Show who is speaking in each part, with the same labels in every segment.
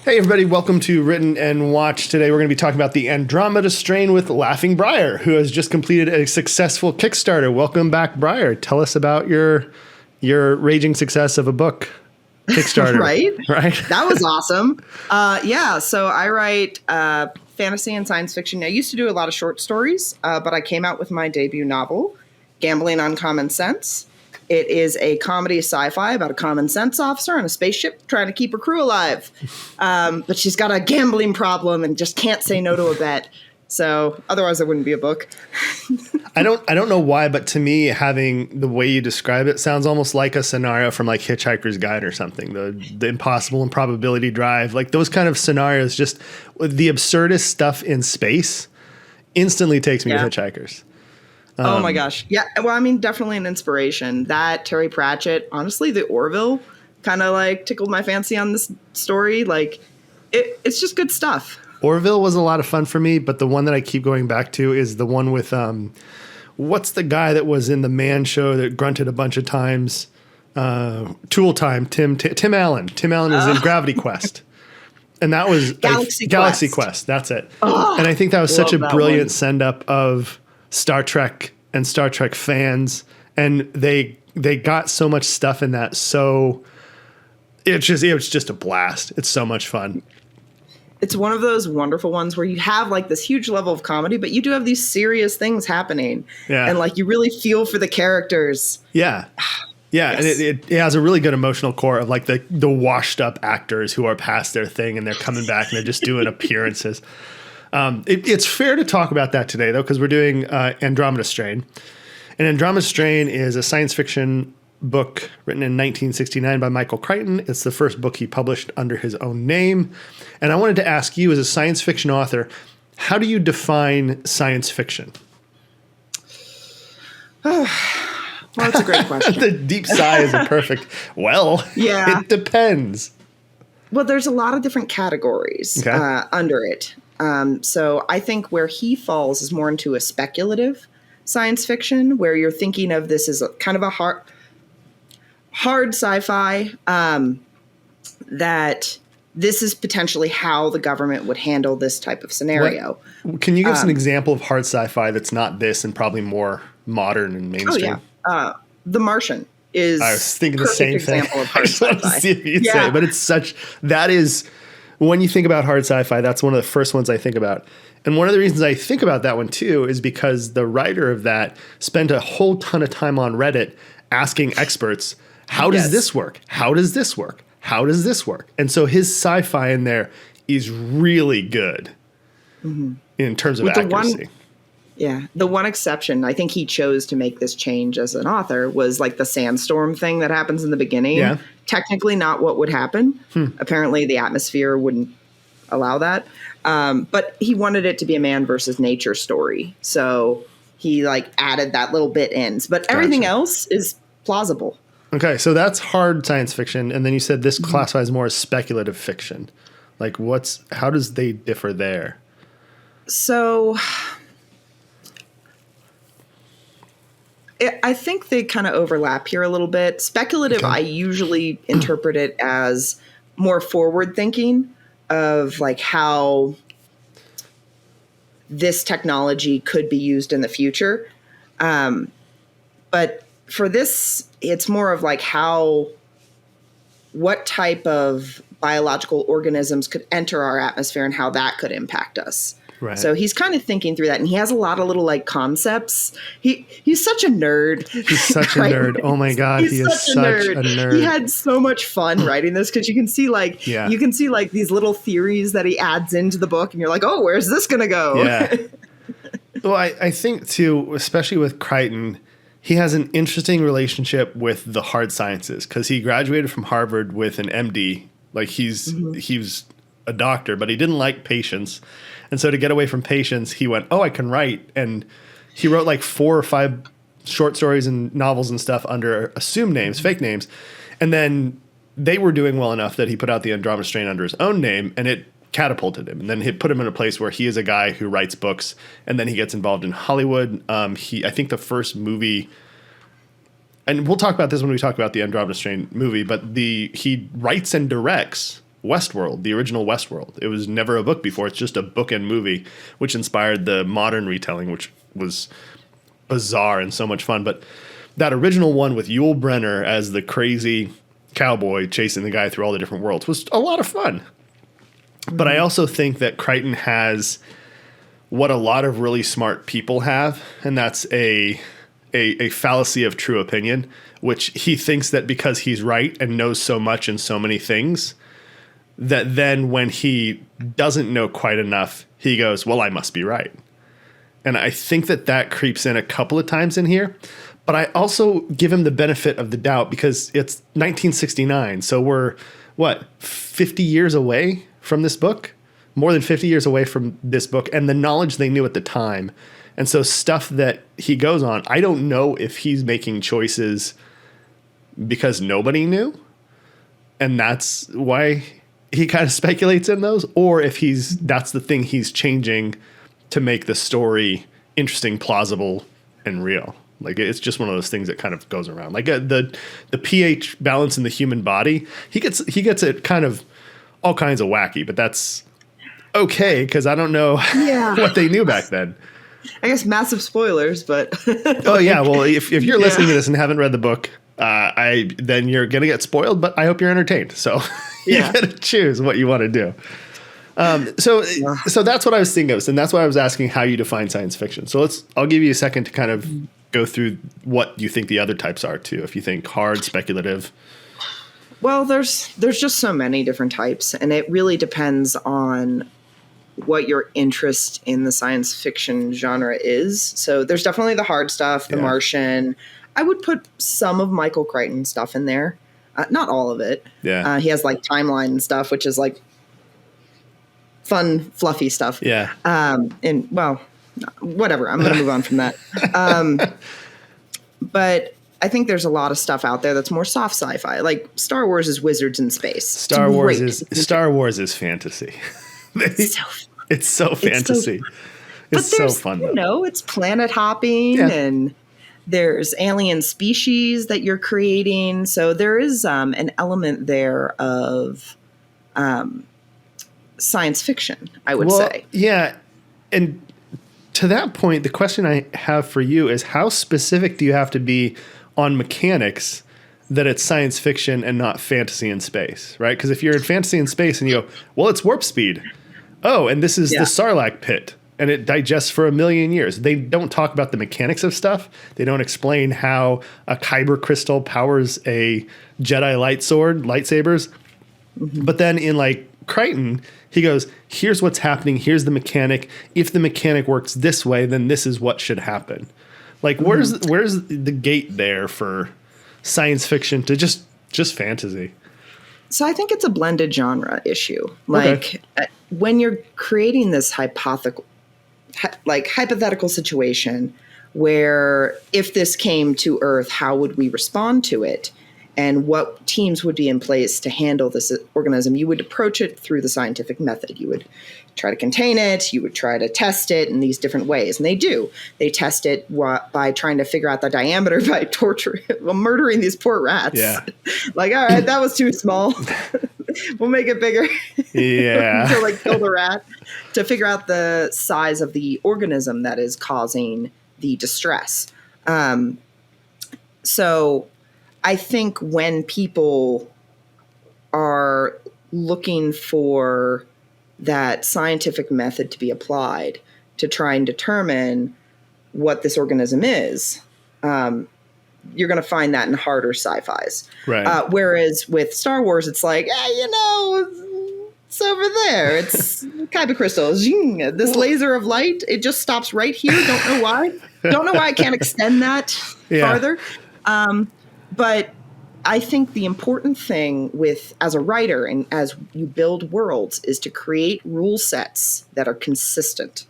Speaker 1: Hey everybody, welcome to Written and Watch. Today we're going to be talking about the Andromeda Strain with Laughing Briar, who has just completed a successful Kickstarter. Welcome back, Briar. Tell us about your raging success of a book Kickstarter.
Speaker 2: Right? That was awesome. So I write fantasy and science fiction. I used to do a lot of short stories, but I came out with my debut novel, Gambling on Common Sense. It is a comedy sci-fi about a common sense officer on a spaceship trying to keep her crew alive. But she's got a gambling problem and just can't say no to a bet. So otherwise it wouldn't be a book.
Speaker 1: I don't know why, but to me, having the way you describe it sounds almost like a scenario from like Hitchhiker's Guide or something. The impossible improbability drive, like those kind of scenarios, just the absurdist stuff in space instantly takes me to Hitchhikers.
Speaker 2: Oh my gosh. Yeah. Well, I mean, definitely an inspiration. That, Terry Pratchett, honestly, the Orville kind of like tickled my fancy on this story. Like it's just good stuff.
Speaker 1: Orville was a lot of fun for me, but the one that I keep going back to is the one with, what's the guy that was in the Man Show that grunted a bunch of times? Tool Time, Tim Allen. Tim Allen was in Gravity Quest. And that was Galaxy Quest. That's it. Oh, and I think that was such a brilliant send up of Star Trek and Star Trek fans, and they got so much stuff in that. So it was just a blast. It's so much fun.
Speaker 2: It's one of those wonderful ones where you have like this huge level of comedy, but you do have these serious things happening. Yeah. And like you really feel for the characters. Yeah. Yeah. Yes. And it has
Speaker 1: a really good emotional core of like the washed up actors who are past their thing and they're coming back and they're just doing appearances. It's fair to talk about that today, though, because we're doing Andromeda Strain. And Andromeda Strain is a science fiction book written in 1969 by Michael Crichton. It's the first book he published under his own name. And I wanted to ask you, as a science fiction author, how do you define science fiction?
Speaker 2: Well, that's a great question.
Speaker 1: The deep sigh is a perfect, it depends.
Speaker 2: Well, there's a lot of different categories under it. So I think where he falls is more into a speculative science fiction, where you're thinking of this as kind of a hard sci-fi, that this is potentially how the government would handle this type of scenario.
Speaker 1: Can you give us an example of hard sci-fi that's not this and probably more modern and mainstream?
Speaker 2: Oh, yeah. The Martian is
Speaker 1: I was thinking the same thing.
Speaker 2: Example of hard sci-fi.
Speaker 1: See if you'd say, but it's that is... When you think about hard sci-fi, that's one of the first ones I think about. And one of the reasons I think about that one, too, is because the writer of that spent a whole ton of time on Reddit asking experts, how does this work? How does this work? How does this work? And so his sci-fi in there is really good in terms of accuracy.
Speaker 2: The one exception, I think he chose to make this change as an author, was like the sandstorm thing that happens in the beginning. Yeah. Technically not what would happen. Apparently the atmosphere wouldn't allow that. But he wanted it to be a man versus nature story. So he like added that little bit in. But everything else is plausible.
Speaker 1: Okay, so that's hard science fiction. And then you said this classifies more as speculative fiction. Like how does they differ there?
Speaker 2: So... I think they kind of overlap here a little bit. Speculative, I usually interpret it as more forward thinking of like how this technology could be used in the future. But for this, it's more of like what type of biological organisms could enter our atmosphere and how that could impact us. Right. So he's kind of thinking through that, and he has a lot of little like concepts. He's such a nerd.
Speaker 1: He's such a nerd. Oh my god, he is such a nerd.
Speaker 2: He had so much fun writing this because you can see like these little theories that he adds into the book, and you're like, oh, where's this gonna go?
Speaker 1: Yeah. Well, I think too, especially with Crichton, he has an interesting relationship with the hard sciences because he graduated from Harvard with an MD. Like he was a doctor, but he didn't like patients. And so to get away from patients, he went, I can write. And he wrote like 4 or 5 short stories and novels and stuff under assumed names, fake names. And then they were doing well enough that he put out the Andromeda Strain under his own name, and it catapulted him. And then he put him in a place where he is a guy who writes books, and then he gets involved in Hollywood. I think the first movie, and we'll talk about this when we talk about the Andromeda Strain movie, but he writes and directs Westworld, the original Westworld. It was never a book before. It's just a book and movie, which inspired the modern retelling, which was bizarre and so much fun. But that original one with Yul Brynner as the crazy cowboy chasing the guy through all the different worlds was a lot of fun. But I also think that Crichton has what a lot of really smart people have, and that's a fallacy of true opinion, which he thinks that because he's right and knows so much and so many things, that then when he doesn't know quite enough, he goes, well, I must be right. And I think that creeps in a couple of times in here. But I also give him the benefit of the doubt because it's 1969. So we're, 50 years away from this book? More than 50 years away from this book and the knowledge they knew at the time. And so stuff that he goes on, I don't know if he's making choices because nobody knew. And that's why he kind of speculates in those, or if that's the thing he's changing to make the story interesting, plausible, and real. Like, it's just one of those things that kind of goes around. Like the pH balance in the human body, he gets it kind of all kinds of wacky, but that's okay, because I don't know what they knew back then.
Speaker 2: I guess massive spoilers, but
Speaker 1: oh yeah, well, if you're listening to this and haven't read the book, then you're gonna get spoiled. But I hope you're entertained. So you gotta choose what you want to do. So that's what I was thinking of, and that's why I was asking how you define science fiction. So I'll give you a second to kind of go through what you think the other types are too. If you think hard, speculative.
Speaker 2: Well, there's just so many different types, and it really depends on what your interest in the science fiction genre is. So there's definitely the hard stuff, The Martian. I would put some of Michael Crichton stuff in there. Not all of it.
Speaker 1: Yeah.
Speaker 2: He has like timeline and stuff, which is like fun, fluffy stuff.
Speaker 1: Yeah.
Speaker 2: And well, whatever. I'm going to move on from that. But I think there's a lot of stuff out there that's more soft sci-fi. Like Star Wars is wizards in space.
Speaker 1: Star Wars is fantasy. It's so fantasy. It's so fun, though.
Speaker 2: You know, it's planet hopping and there's alien species that you're creating. So there is an element there of science fiction, I would say.
Speaker 1: Yeah. And to that point, the question I have for you is how specific do you have to be on mechanics that it's science fiction and not fantasy in space, right? Because if you're in fantasy in space and you go, well, it's warp speed. Oh, and this is the Sarlacc pit, and it digests for 1,000,000 years. They don't talk about the mechanics of stuff. They don't explain how a kyber crystal powers a Jedi lightsabers. Mm-hmm. But then in like Crichton, he goes, here's what's happening. Here's the mechanic. If the mechanic works this way, then this is what should happen. Like, where's the gate there for science fiction to just fantasy?
Speaker 2: So I think it's a blended genre issue. Like when you're creating this hypothetical situation where if this came to Earth, how would we respond to it? And what teams would be in place to handle this organism? You would approach it through the scientific method. You would try to contain it. You would try to test it in these different ways. And they do. They test it by trying to figure out the diameter by torturing, murdering these poor rats.
Speaker 1: Yeah.
Speaker 2: Like, all right, that was too small. We'll make it bigger.
Speaker 1: Yeah.
Speaker 2: To like kill the rat, to figure out the size of the organism that is causing the distress. So I think when people are looking for that scientific method to be applied to try and determine what this organism is, you're going to find that in harder sci-fis.
Speaker 1: Right.
Speaker 2: Whereas with Star Wars, it's like, it's over there. It's kyber crystals. This laser of light, it just stops right here. Don't know why. Don't know why I can't extend that farther. But I think the important thing as a writer and as you build worlds is to create rule sets that are consistent.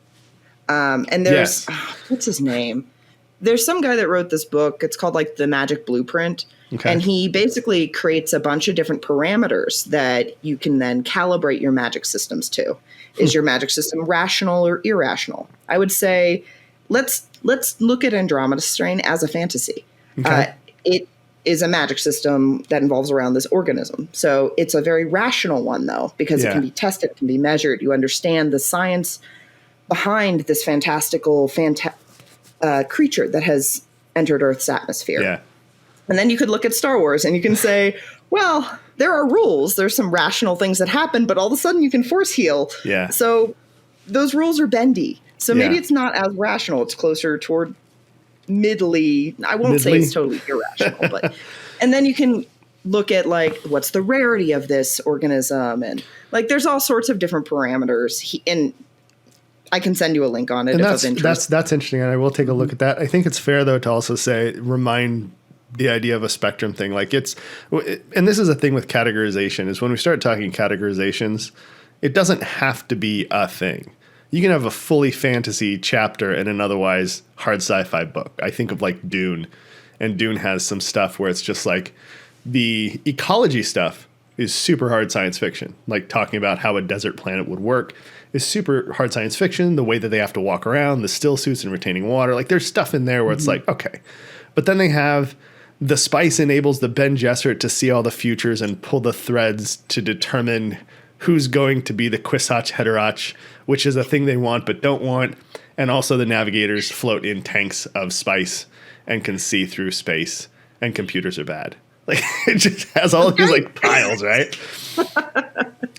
Speaker 2: And there's, what's his name? There's some guy that wrote this book. It's called like The Magic Blueprint. Okay. And he basically creates a bunch of different parameters that you can then calibrate your magic systems to. Is your magic system rational or irrational? I would say let's look at Andromeda Strain as a fantasy. Okay. is a magic system that involves around this organism. So it's a very rational one, though, because it can be tested, it can be measured. You understand the science behind this fantastical creature that has entered Earth's atmosphere.
Speaker 1: Yeah.
Speaker 2: And then you could look at Star Wars and you can say, well, there are rules. There's some rational things that happen, but all of a sudden you can force heal.
Speaker 1: Yeah.
Speaker 2: So those rules are bendy. So maybe it's not as rational. It's closer toward I won't say it's totally irrational, but and then you can look at like what's the rarity of this organism, and like there's all sorts of different parameters. And I can send you a link on it.
Speaker 1: And
Speaker 2: if of interest.
Speaker 1: That's interesting, and I will take a look at that. I think it's fair though to also remind the idea of a spectrum thing. Like and this is a thing with categorization, is when we start talking categorizations, it doesn't have to be a thing. You can have a fully fantasy chapter in an otherwise hard sci-fi book. I think of like Dune, and Dune has some stuff where it's just like the ecology stuff is super hard science fiction. Like talking about how a desert planet would work is super hard science fiction. The way that they have to walk around, the still suits and retaining water. Like there's stuff in there where it's like, okay. But then they have the spice enables the Ben Gesserit to see all the futures and pull the threads to determine who's going to be the Kwisatz Haderach, which is a thing they want but don't want. And also the navigators float in tanks of spice and can see through space, and computers are bad. Like it just has all these like piles, right?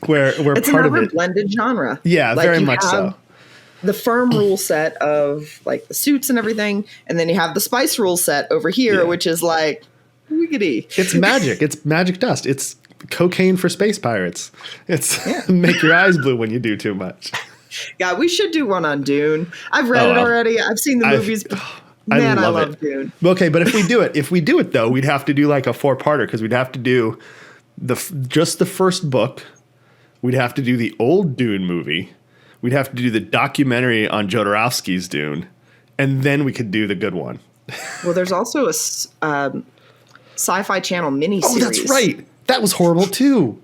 Speaker 1: Where
Speaker 2: it's
Speaker 1: part of
Speaker 2: another
Speaker 1: it
Speaker 2: blended genre.
Speaker 1: Yeah, like very much so.
Speaker 2: The firm rule set of like the suits and everything, and then you have the spice rule set over here, which is like wiggity.
Speaker 1: It's magic. It's magic dust. It's cocaine for space pirates. It's make your eyes blue when you do too much.
Speaker 2: Yeah, we should do one on Dune. I've read it already. I've seen the movies. Man, I love Dune.
Speaker 1: Okay, but if we do it though, we'd have to do like a 4-parter, because we'd have to do just the first book. We'd have to do the old Dune movie. We'd have to do the documentary on Jodorowsky's Dune, and then we could do the good one.
Speaker 2: Well, there's also a Sci-Fi Channel miniseries.
Speaker 1: Oh, that's right. That was horrible too.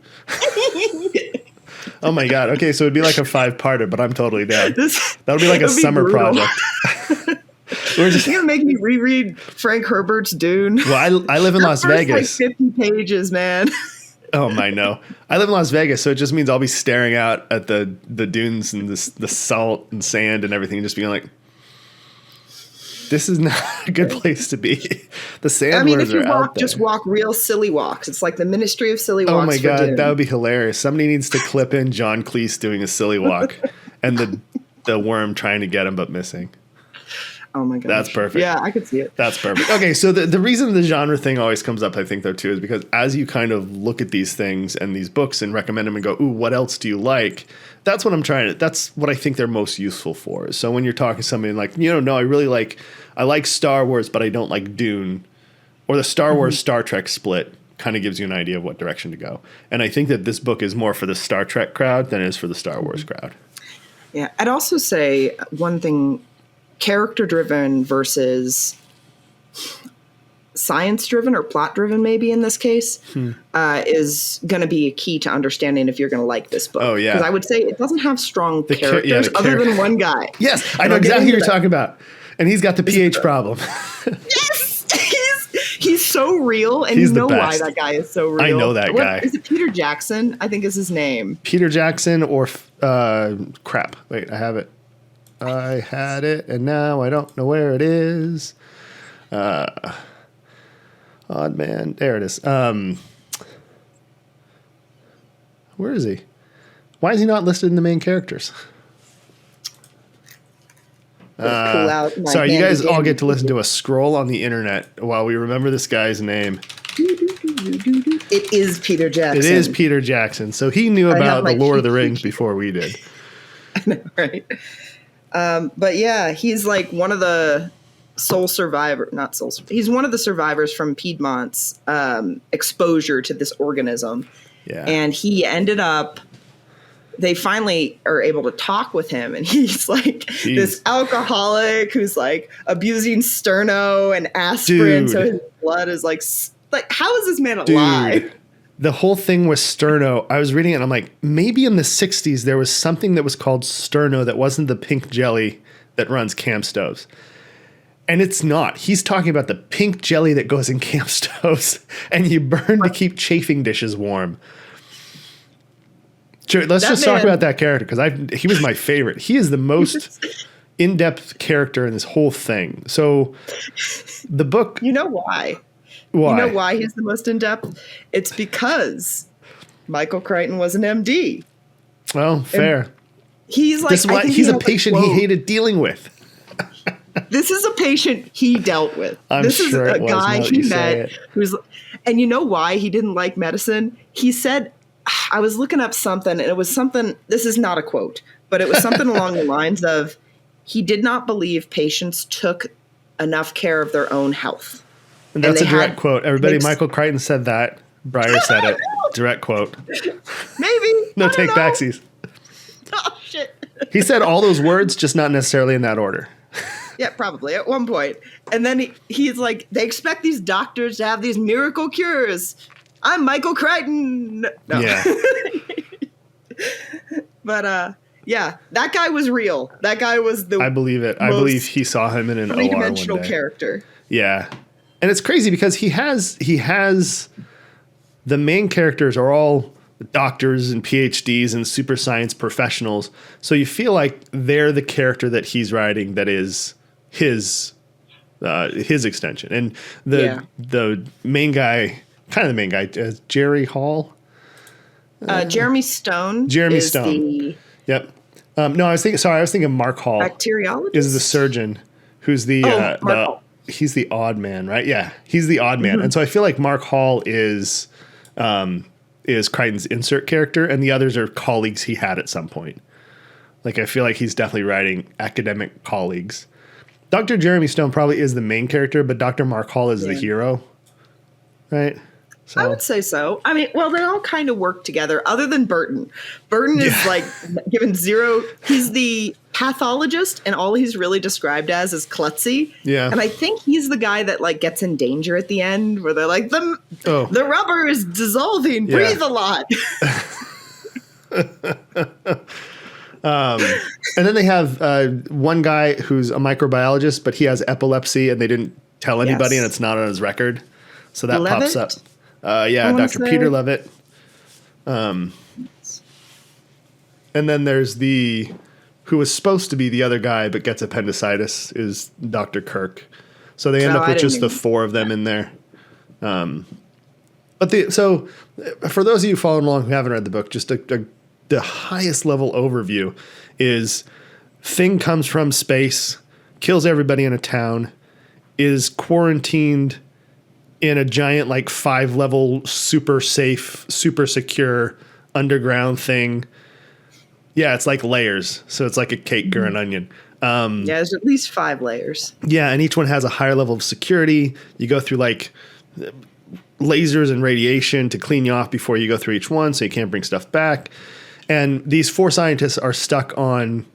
Speaker 1: Oh my God. Okay, so it'd be like a 5-parter, but I'm totally down. That'll be like a summer project.
Speaker 2: You're gonna make me reread Frank Herbert's Dune.
Speaker 1: Well, I live in Las Vegas.
Speaker 2: Like 50 pages, man.
Speaker 1: Oh my no! I live in Las Vegas, so it just means I'll be staring out at the dunes and the salt and sand and everything, and just being like, "This is not a good place to be." The sandworms
Speaker 2: I mean, if you
Speaker 1: are out there.
Speaker 2: just walk real silly walks. It's like the Ministry of Silly Walks.
Speaker 1: Oh my God,
Speaker 2: Dune.
Speaker 1: that would be hilarious! Somebody needs to clip in John Cleese doing a silly walk, and the worm trying to get him but missing.
Speaker 2: Oh my God.
Speaker 1: That's perfect.
Speaker 2: Yeah, I could see it.
Speaker 1: That's perfect. Okay, so the reason the genre thing always comes up, I think, though, too, is because as you kind of look at these things and these books and recommend them and go, ooh, what else do you like? That's what that's what I think they're most useful for. So when you're talking to somebody like, no, I like Star Wars, but I don't like Dune, or the Star Wars Star Trek split kind of gives you an idea of what direction to go. And I think that this book is more for the Star Trek crowd than it is for the Star Wars crowd.
Speaker 2: Yeah, I'd also say one thing, character-driven versus science-driven or plot-driven, maybe in this case, is going to be a key to understanding if you're going to like this book.
Speaker 1: Oh, yeah.
Speaker 2: Because I would say it doesn't have strong characters other than one guy.
Speaker 1: Yes, I know exactly who you're talking about. And he's got the pH problem.
Speaker 2: Yes! He's so real, and
Speaker 1: he's
Speaker 2: you know why that guy is so real.
Speaker 1: I know that guy.
Speaker 2: Is it Peter Jackson? I think is his name.
Speaker 1: Peter Jackson or crap. Wait, I have it. I had it, and now I don't know where it is. Odd man. There it is. Where is he? Why is he not listed in the main characters? Sorry, you guys all get to listen to a scroll on the internet while we remember this guy's name.
Speaker 2: It is Peter Jackson.
Speaker 1: It is Peter Jackson. So he knew about the Lord of the Rings before we did.
Speaker 2: I know, right? But yeah, he's like one of the he's one of the survivors from Piedmont's exposure to this organism.
Speaker 1: Yeah.
Speaker 2: And he ended up, they finally are able to talk with him, and he's like this alcoholic who's like abusing Sterno and aspirin. Dude. So his blood is like how is this man alive?
Speaker 1: Dude. The whole thing with Sterno, I was reading it and I'm like, maybe in the 60s there was something that was called Sterno that wasn't the pink jelly that runs camp stoves. And it's not. He's talking about the pink jelly that goes in camp stoves and you burn to keep chafing dishes warm. Sure, let's just talk about that character because he was my favorite. He is the most in-depth character in this whole thing. So the book...
Speaker 2: You know why?
Speaker 1: Why?
Speaker 2: You know why he's the most in-depth? It's because Michael Crichton was an MD.
Speaker 1: Well, fair.
Speaker 2: And he's like...
Speaker 1: He's a patient he hated dealing with.
Speaker 2: This is a patient he dealt with.
Speaker 1: This is a
Speaker 2: guy he met who's... And you know why he didn't like medicine? He said... I was looking up something, and it was something... This is not a quote, but it was something along the lines of, he did not believe patients took enough care of their own health.
Speaker 1: And that's a direct quote. Everybody, Michael Crichton said that. Briar said it. Direct quote.
Speaker 2: Maybe.
Speaker 1: No take backsies.
Speaker 2: Oh, shit.
Speaker 1: He said all those words, just not necessarily in that order.
Speaker 2: Yeah, probably at one point. And then he's like, they expect these doctors to have these miracle cures. I'm Michael Crichton. No.
Speaker 1: Yeah.
Speaker 2: But, yeah, that guy was real. That guy was
Speaker 1: I believe it. I believe he saw him in an OR one day.
Speaker 2: Three-dimensional character.
Speaker 1: Yeah. And it's crazy because he has the main characters are all doctors and PhDs and super science professionals. So you feel like they're the character that he's writing that is his extension. And the main guy, kind of the main guy, Jerry Hall.
Speaker 2: Jeremy Stone.
Speaker 1: Jeremy Stone. Yep. No, I was thinking Mark Hall.
Speaker 2: Bacteriologist
Speaker 1: is the surgeon who's he's the odd man, right? Yeah, he's the odd man. And so I feel like Mark Hall is Crichton's insert character, and the others are colleagues he had at some point. Like, I feel like he's definitely writing academic colleagues. Dr. Jeremy Stone probably is the main character, but Dr. Mark Hall is the hero, right? So.
Speaker 2: I would say so. I mean, well, they all kind of work together, other than Burton. Burton is like given zero. He's the pathologist, and all he's really described as is klutzy.
Speaker 1: Yeah.
Speaker 2: And I think he's the guy that like gets in danger at the end, where they're like, the rubber is dissolving. Yeah. Breathe a lot.
Speaker 1: And then they have one guy who's a microbiologist, but he has epilepsy, and they didn't tell anybody, and it's not on his record. So that pops up. Dr. Peter Levitt. And then there's who was supposed to be the other guy but gets appendicitis is Dr. Kirk. So they end up with just the four of them in there. So for those of you following along who haven't read the book, just the highest level overview is thing comes from space, kills everybody in a town, is quarantined in a giant, like 5-level, super safe, super secure underground thing. Yeah, it's like layers. So it's like a cake or an onion.
Speaker 2: There's at least 5 layers.
Speaker 1: Yeah, and each one has a higher level of security. You go through like lasers and radiation to clean you off before you go through each one, so you can't bring stuff back. And these 4 scientists are stuck on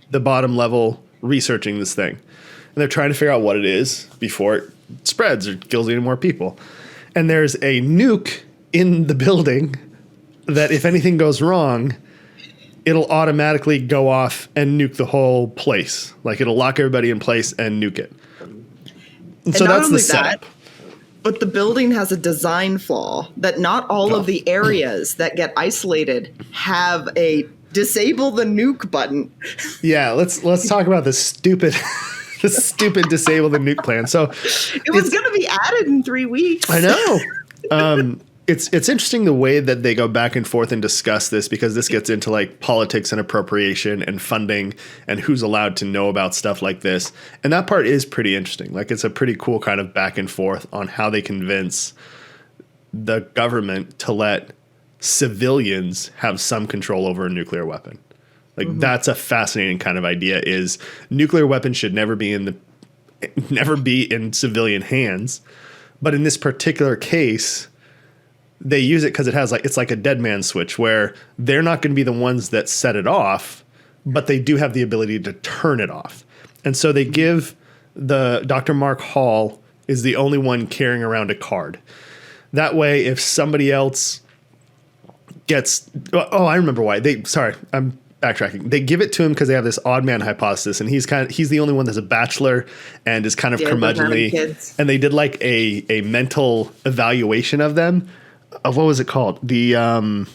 Speaker 1: the bottom level researching this thing. And they're trying to figure out what it is before it spreads or kills any more people. And there's a nuke in the building that if anything goes wrong, it'll automatically go off and nuke the whole place. Like, it'll lock everybody in place and nuke it. And so that's the setup.
Speaker 2: But the building has a design flaw that not all of the areas that get isolated have a disable the nuke button.
Speaker 1: Yeah, let's talk about this stupid disable the nuke plan. So
Speaker 2: it was going to be added in 3 weeks.
Speaker 1: I know. It's interesting the way that they go back and forth and discuss this, because this gets into like politics and appropriation and funding and who's allowed to know about stuff like this. And that part is pretty interesting. Like, it's a pretty cool kind of back and forth on how they convince the government to let civilians have some control over a nuclear weapon. Like, that's a fascinating kind of idea, is nuclear weapons should never be in civilian hands. But in this particular case, they use it because it's like a dead man switch, where they're not going to be the ones that set it off, but they do have the ability to turn it off. And so they give Dr. Mark Hall is the only one carrying around a card. That way, if somebody else gets, I remember why. backtracking. They give it to him because they have this odd man hypothesis, and he's the only one that's a bachelor and is kind of curmudgeonly. And they did like a mental evaluation of them. What was it called? The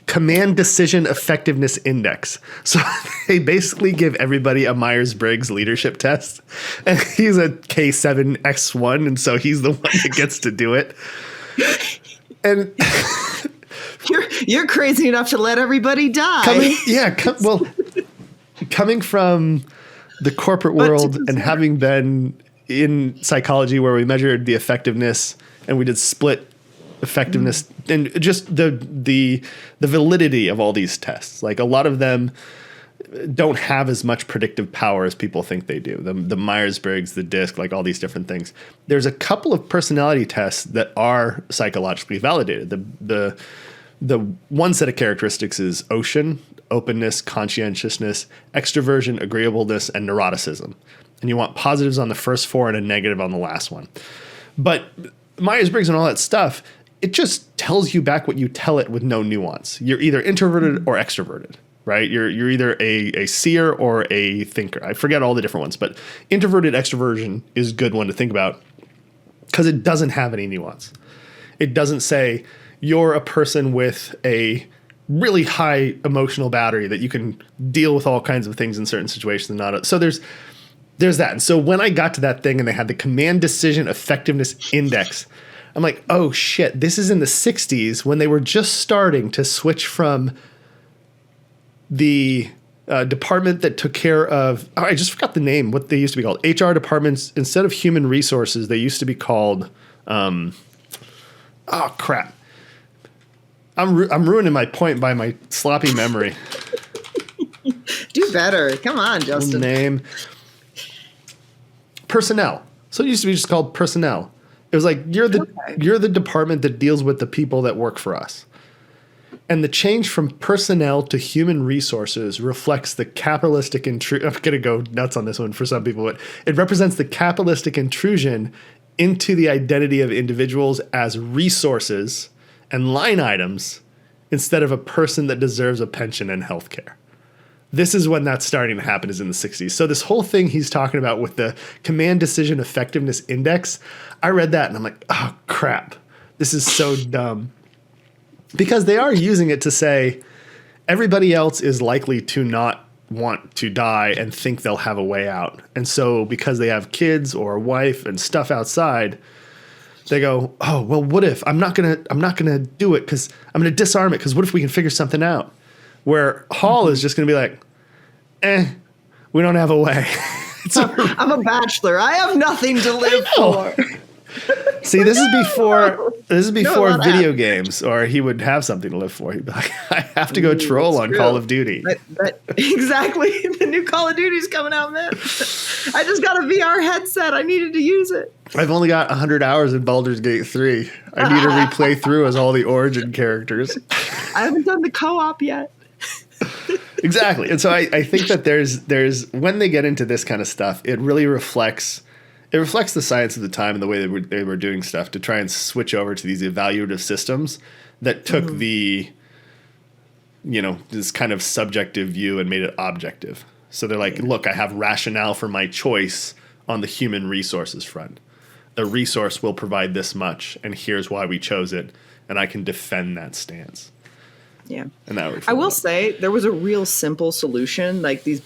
Speaker 1: Command Decision Effectiveness Index. So they basically give everybody a Myers-Briggs leadership test, and he's a K7X1, and so he's the one that gets to do it. And
Speaker 2: you're crazy enough to let everybody die.
Speaker 1: Coming from the corporate world and having been in psychology where we measured the effectiveness and we did split effectiveness and just the validity of all these tests. Like a lot of them don't have as much predictive power as people think they do. The Myers-Briggs, the DISC, like all these different things. There's a couple of personality tests that are psychologically validated. The one set of characteristics is ocean, openness, conscientiousness, extroversion, agreeableness, and neuroticism. And you want positives on the first four and a negative on the last one. But Myers-Briggs and all that stuff, it just tells you back what you tell it with no nuance. You're either introverted or extroverted, right? You're either a seer or a thinker. I forget all the different ones, but introverted extroversion is a good one to think about because it doesn't have any nuance. It doesn't say you're a person with a really high emotional battery that you can deal with all kinds of things in certain situations and not. So there's that. And so when I got to that thing and they had the Command Decision Effectiveness Index, I'm like, oh shit, this is in the 60s when they were just starting to switch from the department that took care of, I just forgot the name, what they used to be called. HR departments, instead of human resources, they used to be called, oh crap. I'm ruining my point by my sloppy memory.
Speaker 2: Do better. Come on, Justin.
Speaker 1: Name. Personnel. So it used to be just called personnel. It was like, you're the department that deals with the people that work for us. And the change from personnel to human resources reflects the capitalistic intrusion. I'm going to go nuts on this one for some people, but it represents the capitalistic intrusion into the identity of individuals as resources and line items instead of a person that deserves a pension and health care. This is when that's starting to happen, is in the 60s. So this whole thing he's talking about with the Command Decision Effectiveness Index, I read that and I'm like, oh, crap. This is so dumb. Because they are using it to say everybody else is likely to not want to die and think they'll have a way out. And so because they have kids or a wife and stuff outside, they go, oh, well, what if I'm not going to do it because I'm going to disarm it because what if we can figure something out? Where Hall is just going to be like, we don't have a way.
Speaker 2: I'm a bachelor. I have nothing to live for.
Speaker 1: See, this is before video games, or he would have something to live for. He'd be like, I have to go troll on Call of Duty.
Speaker 2: But exactly. The new Call of Duty's coming out, man. I just got a VR headset. I needed to use it.
Speaker 1: I've only got 100 hours in Baldur's Gate 3. I need to replay through as all the origin characters.
Speaker 2: I haven't done the co-op yet.
Speaker 1: Exactly. And so I think that there's when they get into this kind of stuff, it really reflects the science of the time and the way they were doing stuff to try and switch over to these evaluative systems that took this kind of subjective view and made it objective. So they're like, look, I have rationale for my choice on the human resources front. The resource will provide this much, and here's why we chose it, and I can defend that stance.
Speaker 2: Yeah.
Speaker 1: And that
Speaker 2: I will say there was a real simple solution. Like these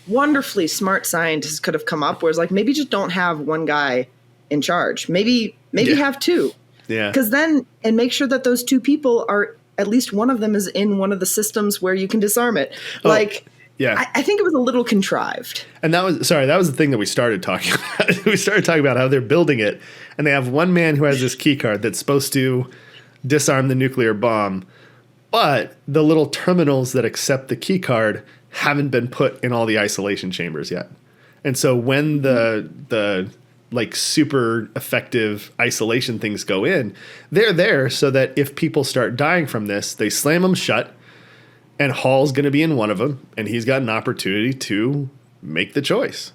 Speaker 2: wonderfully smart scientists could have come up where it's like, maybe just don't have one guy in charge. Maybe have two.
Speaker 1: Yeah.
Speaker 2: Because then, and make sure that those two people are, at least one of them is in one of the systems where you can disarm it.
Speaker 1: Yeah.
Speaker 2: I think it was a little contrived.
Speaker 1: And that was the thing that we started talking about. We started talking about how they're building it, and they have one man who has this key card that's supposed to disarm the nuclear bomb. But the little terminals that accept the key card haven't been put in all the isolation chambers yet. And so when the like super effective isolation things go in, they're there so that if people start dying from this, they slam them shut, and Hall's going to be in one of them, and he's got an opportunity to make the choice.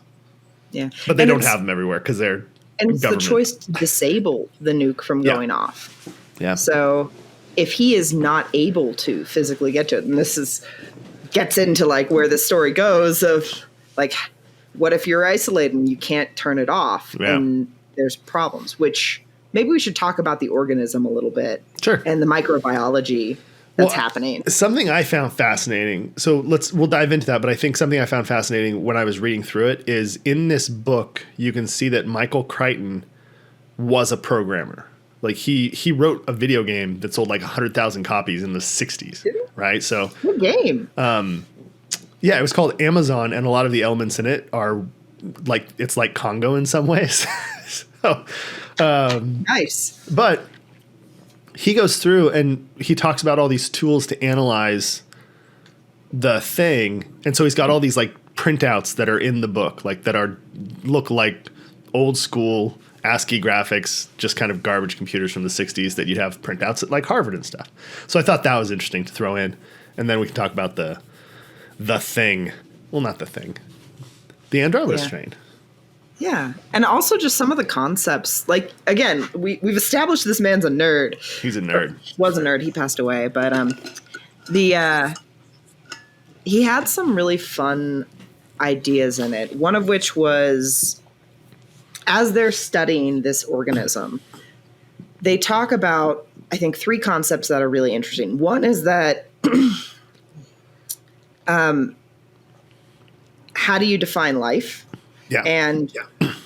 Speaker 2: Yeah.
Speaker 1: But they don't have them everywhere because they're
Speaker 2: And it's
Speaker 1: government.
Speaker 2: the choice to disable the nuke from going off.
Speaker 1: Yeah.
Speaker 2: So if he is not able to physically get to it, and this is gets into like where the story goes of like, what if you're isolated and you can't turn it off and there's problems, which maybe we should talk about the organism a little bit.
Speaker 1: Sure.
Speaker 2: And the microbiology that's happening.
Speaker 1: Something I found fascinating. So we'll dive into that. But I think something I found fascinating when I was reading through it is in this book, you can see that Michael Crichton was a programmer. Like he wrote a video game that sold like 100,000 copies in the 60s. Right. So
Speaker 2: good game.
Speaker 1: Yeah, it was called Amazon, and a lot of the elements in it are like it's like Congo in some ways. So
Speaker 2: nice.
Speaker 1: But he goes through and he talks about all these tools to analyze the thing, and so he's got all these like printouts that are in the book, like that look like old school ASCII graphics, just kind of garbage computers from the 60s that you'd have printouts at like Harvard and stuff. So I thought that was interesting to throw in, and then we can talk about the thing. Well, not the thing. The Andromeda Strain.
Speaker 2: Yeah. And also just some of the concepts. Like, again, we've established this man's a nerd.
Speaker 1: He's a nerd.
Speaker 2: Was a nerd. He passed away. But he had some really fun ideas in it. One of which was, as they're studying this organism, they talk about, I think, 3 concepts that are really interesting. One is that how do you define life?
Speaker 1: Yeah.
Speaker 2: And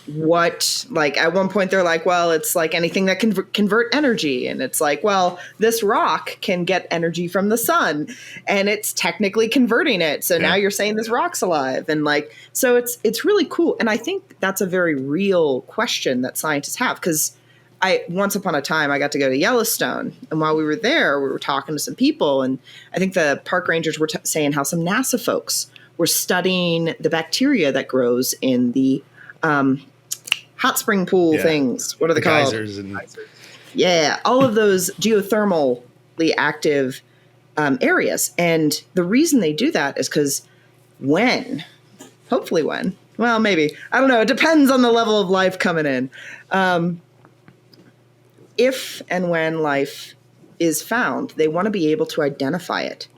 Speaker 2: what, like, at one point they're like, well, it's like anything that can convert energy. And it's like, well, this rock can get energy from the sun and it's technically converting it. So now you're saying this rock's alive. And like, so it's really cool. And I think that's a very real question that scientists have, because once upon a time, I got to go to Yellowstone. And while we were there, we were talking to some people. And I think the park rangers were saying how some NASA folks were studying the bacteria that grows in the hot spring pool things. What are they called?
Speaker 1: Geysers and
Speaker 2: yeah, all of those geothermally active areas. And the reason they do that is because hopefully well, maybe, I don't know. It depends on the level of life coming in. If and when life is found, they want to be able to identify it.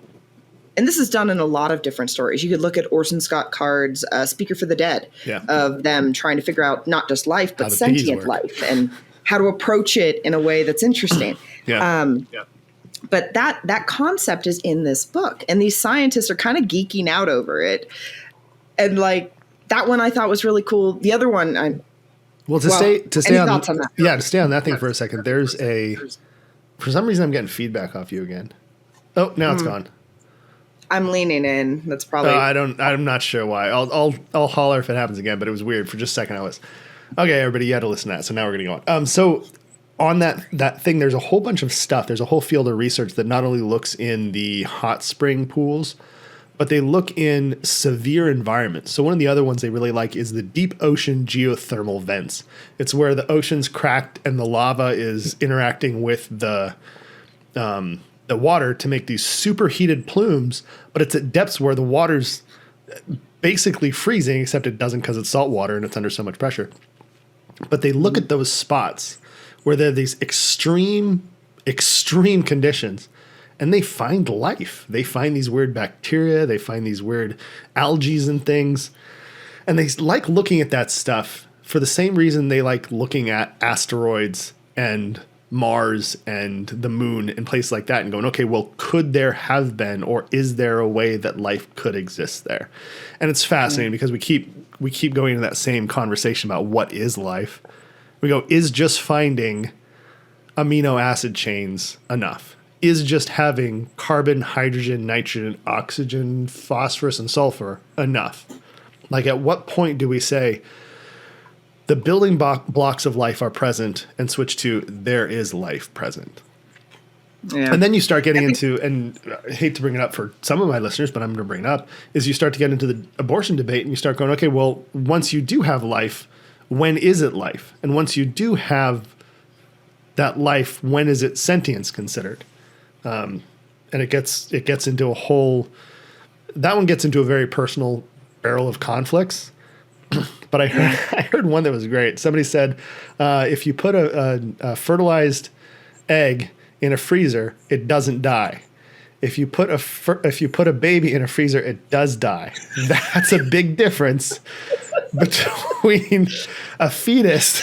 Speaker 2: And this is done in a lot of different stories. You could look at Orson Scott Card's Speaker for the Dead, of them trying to figure out not just life, but sentient life and how to approach it in a way that's interesting. But that concept is in this book, and these scientists are kind of geeking out over it. And like that one I thought was really cool. The other one,
Speaker 1: to stay on
Speaker 2: that?
Speaker 1: Yeah, to stay on that thing for a second. There's for some reason I'm getting feedback off you again. Oh, now it's gone.
Speaker 2: I'm leaning in. That's probably.
Speaker 1: I'm not sure why. I'll holler if it happens again. But it was weird for just a second. I was okay. Everybody, you had to listen to that. So now we're gonna go on. So on that thing, there's a whole bunch of stuff. There's a whole field of research that not only looks in the hot spring pools, but they look in severe environments. So one of the other ones they really like is the deep ocean geothermal vents. It's where the ocean's cracked and the lava is interacting with the water to make these superheated plumes, but it's at depths where the water's basically freezing, except it doesn't because it's salt water and it's under so much pressure. But they look at those spots where there are these extreme conditions, and they find life. They find these weird bacteria. They find these weird algae and things. And they like looking at that stuff for the same reason they like looking at asteroids and Mars and the moon and places like that and going, okay, well, could there have been, or is there a way that life could exist there? And it's fascinating because we keep going into that same conversation about what is life. We go, is just finding amino acid chains enough? Is just having carbon, hydrogen, nitrogen, oxygen, phosphorus, and sulfur enough? Like, at what point do we say the building blocks of life are present and switch to there is life present? Yeah. And then you start getting into, and I hate to bring it up for some of my listeners, but I'm going to bring it up, is you start to get into the abortion debate and you start going, okay, well, once you do have life, when is it life? And once you do have that life, when is it sentience considered? And it gets into a whole, that one gets into a very personal barrel of conflicts. But I heard one that was great. Somebody said, if you put a fertilized egg in a freezer, it doesn't die. if you put a baby in a freezer, it does die. That's a big difference between a fetus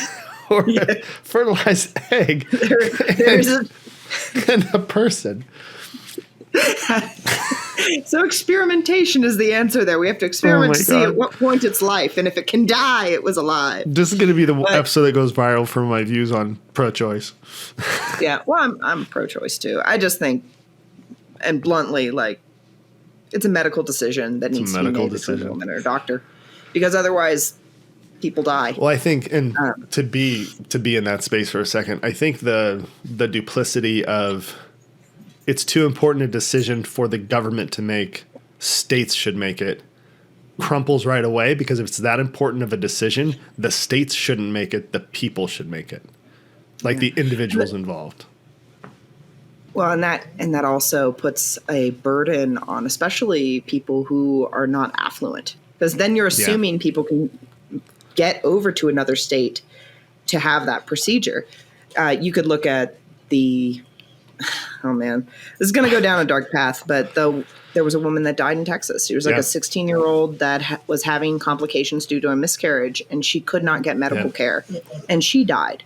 Speaker 1: or a fertilized egg and a person.
Speaker 2: So experimentation is the answer there. We have to experiment to see at what point it's life, and if it can die, it was alive.
Speaker 1: This is going to be the episode that goes viral for my views on pro-choice.
Speaker 2: Yeah, well, I'm pro-choice too. I just think, and bluntly, like, it's a medical decision that needs to be made between a woman or a doctor, because otherwise, people die.
Speaker 1: Well, I think, and to be in that space for a second, I think the duplicity of it's too important a decision for the government to make, states should make it, crumples right away, because if it's that important of a decision, the states shouldn't make it, the people should make it. Like the individuals involved.
Speaker 2: Well, and that also puts a burden on especially people who are not affluent, because then you're assuming people can get over to another state to have that procedure. You could look at oh man, this is going to go down a dark path, but there was a woman that died in Texas. She was like a 16-year-old that was having complications due to a miscarriage, and she could not get medical care, and she died.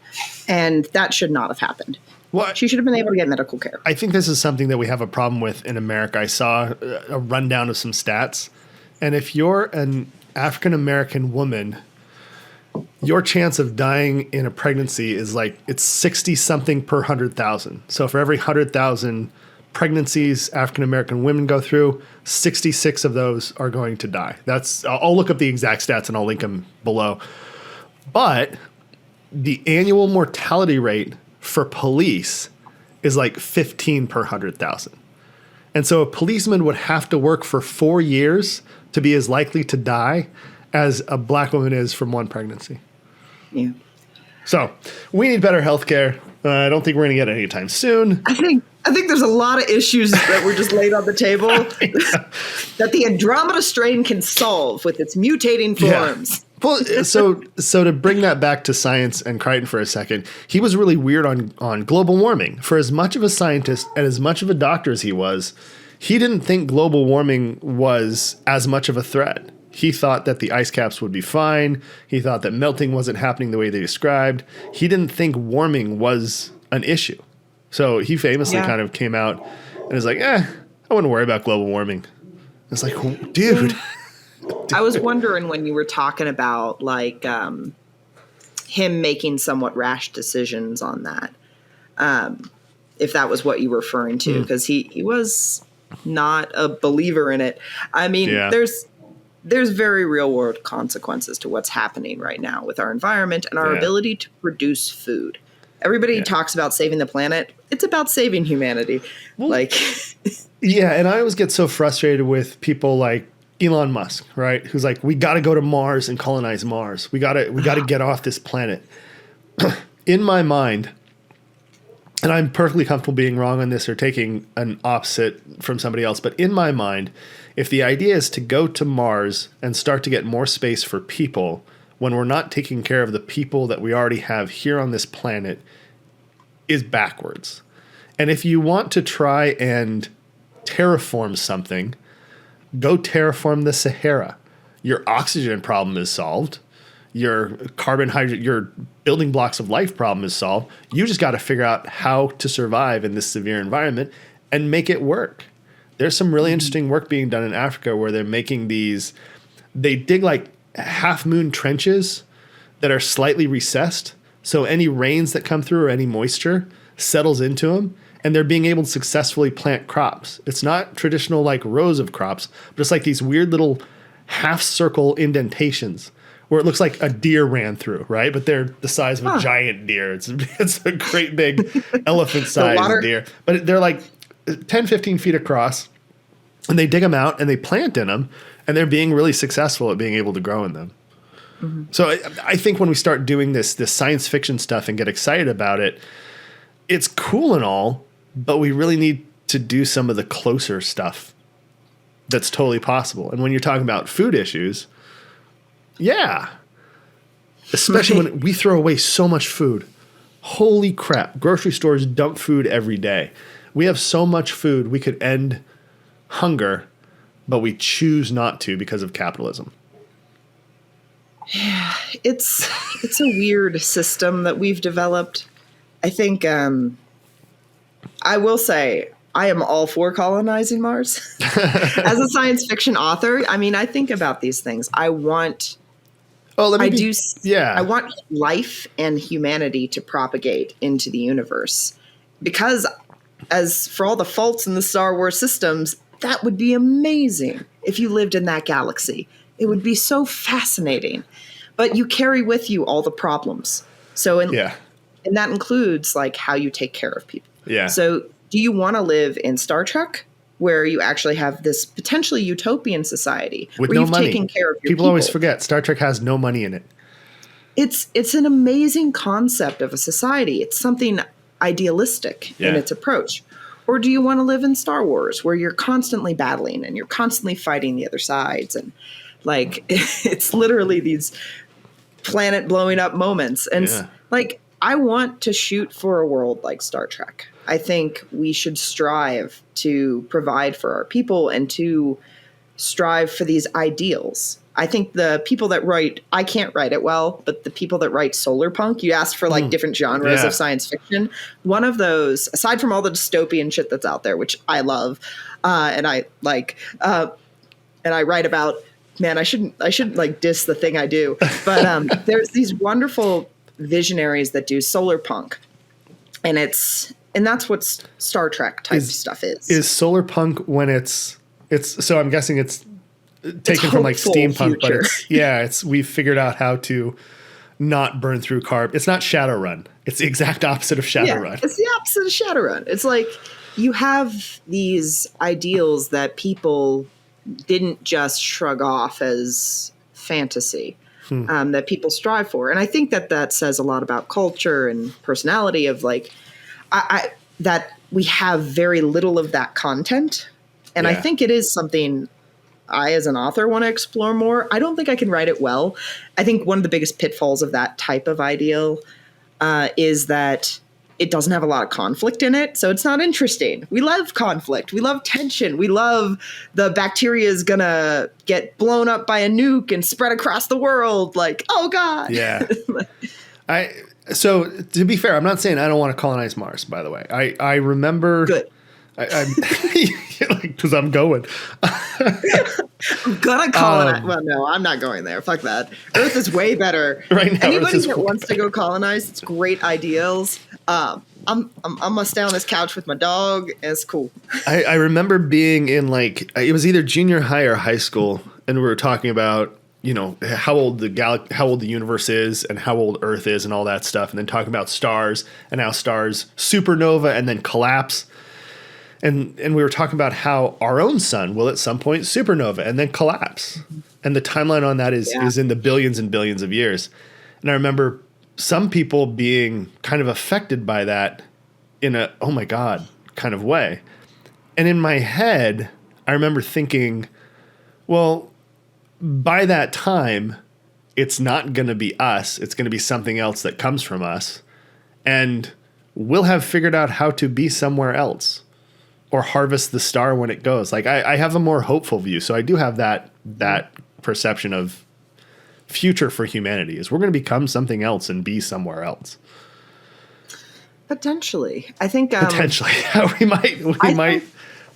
Speaker 2: And that should not have happened. Well, she should have been able to get medical care.
Speaker 1: I think this is something that we have a problem with in America. I saw a rundown of some stats, and if you're an African-American woman, your chance of dying in a pregnancy is like, it's 60 something per 100,000. So for every 100,000 pregnancies African-American women go through, 66 of those are going to die. I'll look up the exact stats and I'll link them below. But the annual mortality rate for police is like 15 per 100,000. And so a policeman would have to work for 4 years to be as likely to die as a black woman is from one pregnancy.
Speaker 2: Yeah. So
Speaker 1: we need better healthcare. I don't think we're going to get it anytime soon.
Speaker 2: I think there's a lot of issues that were just laid on the table that the Andromeda strain can solve with its mutating forms.
Speaker 1: Yeah. Well, so to bring that back to science and Crichton for a second, he was really weird on global warming. For as much of a scientist and as much of a doctor as he was, he didn't think global warming was as much of a threat. He thought that the ice caps would be fine. He thought that melting wasn't happening the way they described. He didn't think warming was an issue. So he famously kind of came out and was like, I wouldn't worry about global warming. It's like, dude.
Speaker 2: I was wondering when you were talking about like him making somewhat rash decisions on that, if that was what you were referring to, because he was not a believer in it. I mean, there's very real world consequences to what's happening right now with our environment and our ability to produce food. Everybody talks about saving the planet. It's about saving humanity.
Speaker 1: Well, and I always get so frustrated with people like Elon Musk, right? Who's like, we got to go to Mars and colonize Mars. We got to get off this planet. In my mind, and I'm perfectly comfortable being wrong on this or taking an opposite from somebody else, but in my mind, if the idea is to go to Mars and start to get more space for people when we're not taking care of the people that we already have here on this planet, is backwards. And if you want to try and terraform something, go terraform the Sahara. Your oxygen problem is solved. Your your building blocks of life problem is solved. You just got to figure out how to survive in this severe environment and make it work. There's some really interesting work being done in Africa where they're making they dig like half moon trenches that are slightly recessed. So any rains that come through or any moisture settles into them, and they're being able to successfully plant crops. It's not traditional like rows of crops, but it's like these weird little half circle indentations where it looks like a deer ran through, right? But they're the size of a giant deer. It's a great big elephant-sized deer. But they're like 10, 15 feet across, and they dig them out, and they plant in them, and they're being really successful at being able to grow in them. Mm-hmm. So I think when we start doing this science fiction stuff and get excited about it, it's cool and all, but we really need to do some of the closer stuff that's totally possible. And when you're talking about food issues, especially when we throw away so much food. Holy crap. Grocery stores dump food every day. We have so much food, we could end hunger, but we choose not to because of capitalism.
Speaker 2: It's a weird system that we've developed. I think I will say I am all for colonizing Mars. As a science fiction author, I mean, I think about these things. I want life and humanity to propagate into the universe, because as for all the faults in the Star Wars systems, that would be amazing if you lived in that galaxy. It would be so fascinating. But you carry with you all the problems. So and that includes like how you take care of people.
Speaker 1: Yeah.
Speaker 2: So do you want to live in Star Trek, where you actually have this potentially utopian society
Speaker 1: with
Speaker 2: where
Speaker 1: no
Speaker 2: you've
Speaker 1: money?
Speaker 2: taken care of your
Speaker 1: people always forget Star Trek has no money in it.
Speaker 2: It's an amazing concept of a society. It's something idealistic in its approach. Or do you want to live in Star Wars, where you're constantly battling and you're constantly fighting the other sides, and like it's literally these planet blowing up moments. And like, I want to shoot for a world like Star Trek. I think we should strive to provide for our people and to strive for these ideals. I think the people that write, I can't write it well, but the people that write Solarpunk, you asked for like different genres of science fiction. One of those, aside from all the dystopian shit that's out there, which I love, and I like, and I write about, man, I shouldn't like diss the thing I do, but there's these wonderful visionaries that do Solarpunk, and that's what Star Trek type stuff is.
Speaker 1: Is Solarpunk when it's so I'm guessing it's taken from like steampunk,
Speaker 2: future.
Speaker 1: But we've figured out how to not burn through carbon. It's not Shadowrun. It's the exact opposite of Shadowrun.
Speaker 2: It's the opposite of Shadowrun. It's like you have these ideals that people didn't just shrug off as fantasy, that people strive for. And I think that says a lot about culture and personality of like, that we have very little of that content. And I think it is something I, as an author, want to explore more. I don't think I can write it well. I think one of the biggest pitfalls of that type of ideal is that it doesn't have a lot of conflict in it. So it's not interesting. We love conflict. We love tension. We love the bacteria is going to get blown up by a nuke and spread across the world. Like, oh God.
Speaker 1: Yeah. So to be fair, I'm not saying I don't want to colonize Mars, by the way. I remember.
Speaker 2: Good.
Speaker 1: Because I'm going.
Speaker 2: I'm gonna colonize. Well, no, I'm not going there. Fuck that. Earth is way better.
Speaker 1: Right now,
Speaker 2: anybody that wants to go colonize, it's great ideals. I'm gonna stay on this couch with my dog. It's cool.
Speaker 1: I remember being in like it was either junior high or high school, and we were talking about how old the universe is and how old Earth is and all that stuff, and then talking about stars and how stars supernova and then collapse. And we were talking about how our own sun will at some point supernova and then collapse. And the timeline on that is in the billions and billions of years. And I remember some people being kind of affected by that in a, oh my God, kind of way. And in my head, I remember thinking, well, by that time, it's not going to be us. It's going to be something else that comes from us. And we'll have figured out how to be somewhere else. Or harvest the star when it goes. Like I have a more hopeful view. So I do have that perception of future for humanity is we're going to become something else and be somewhere else.
Speaker 2: Potentially. I think
Speaker 1: potentially.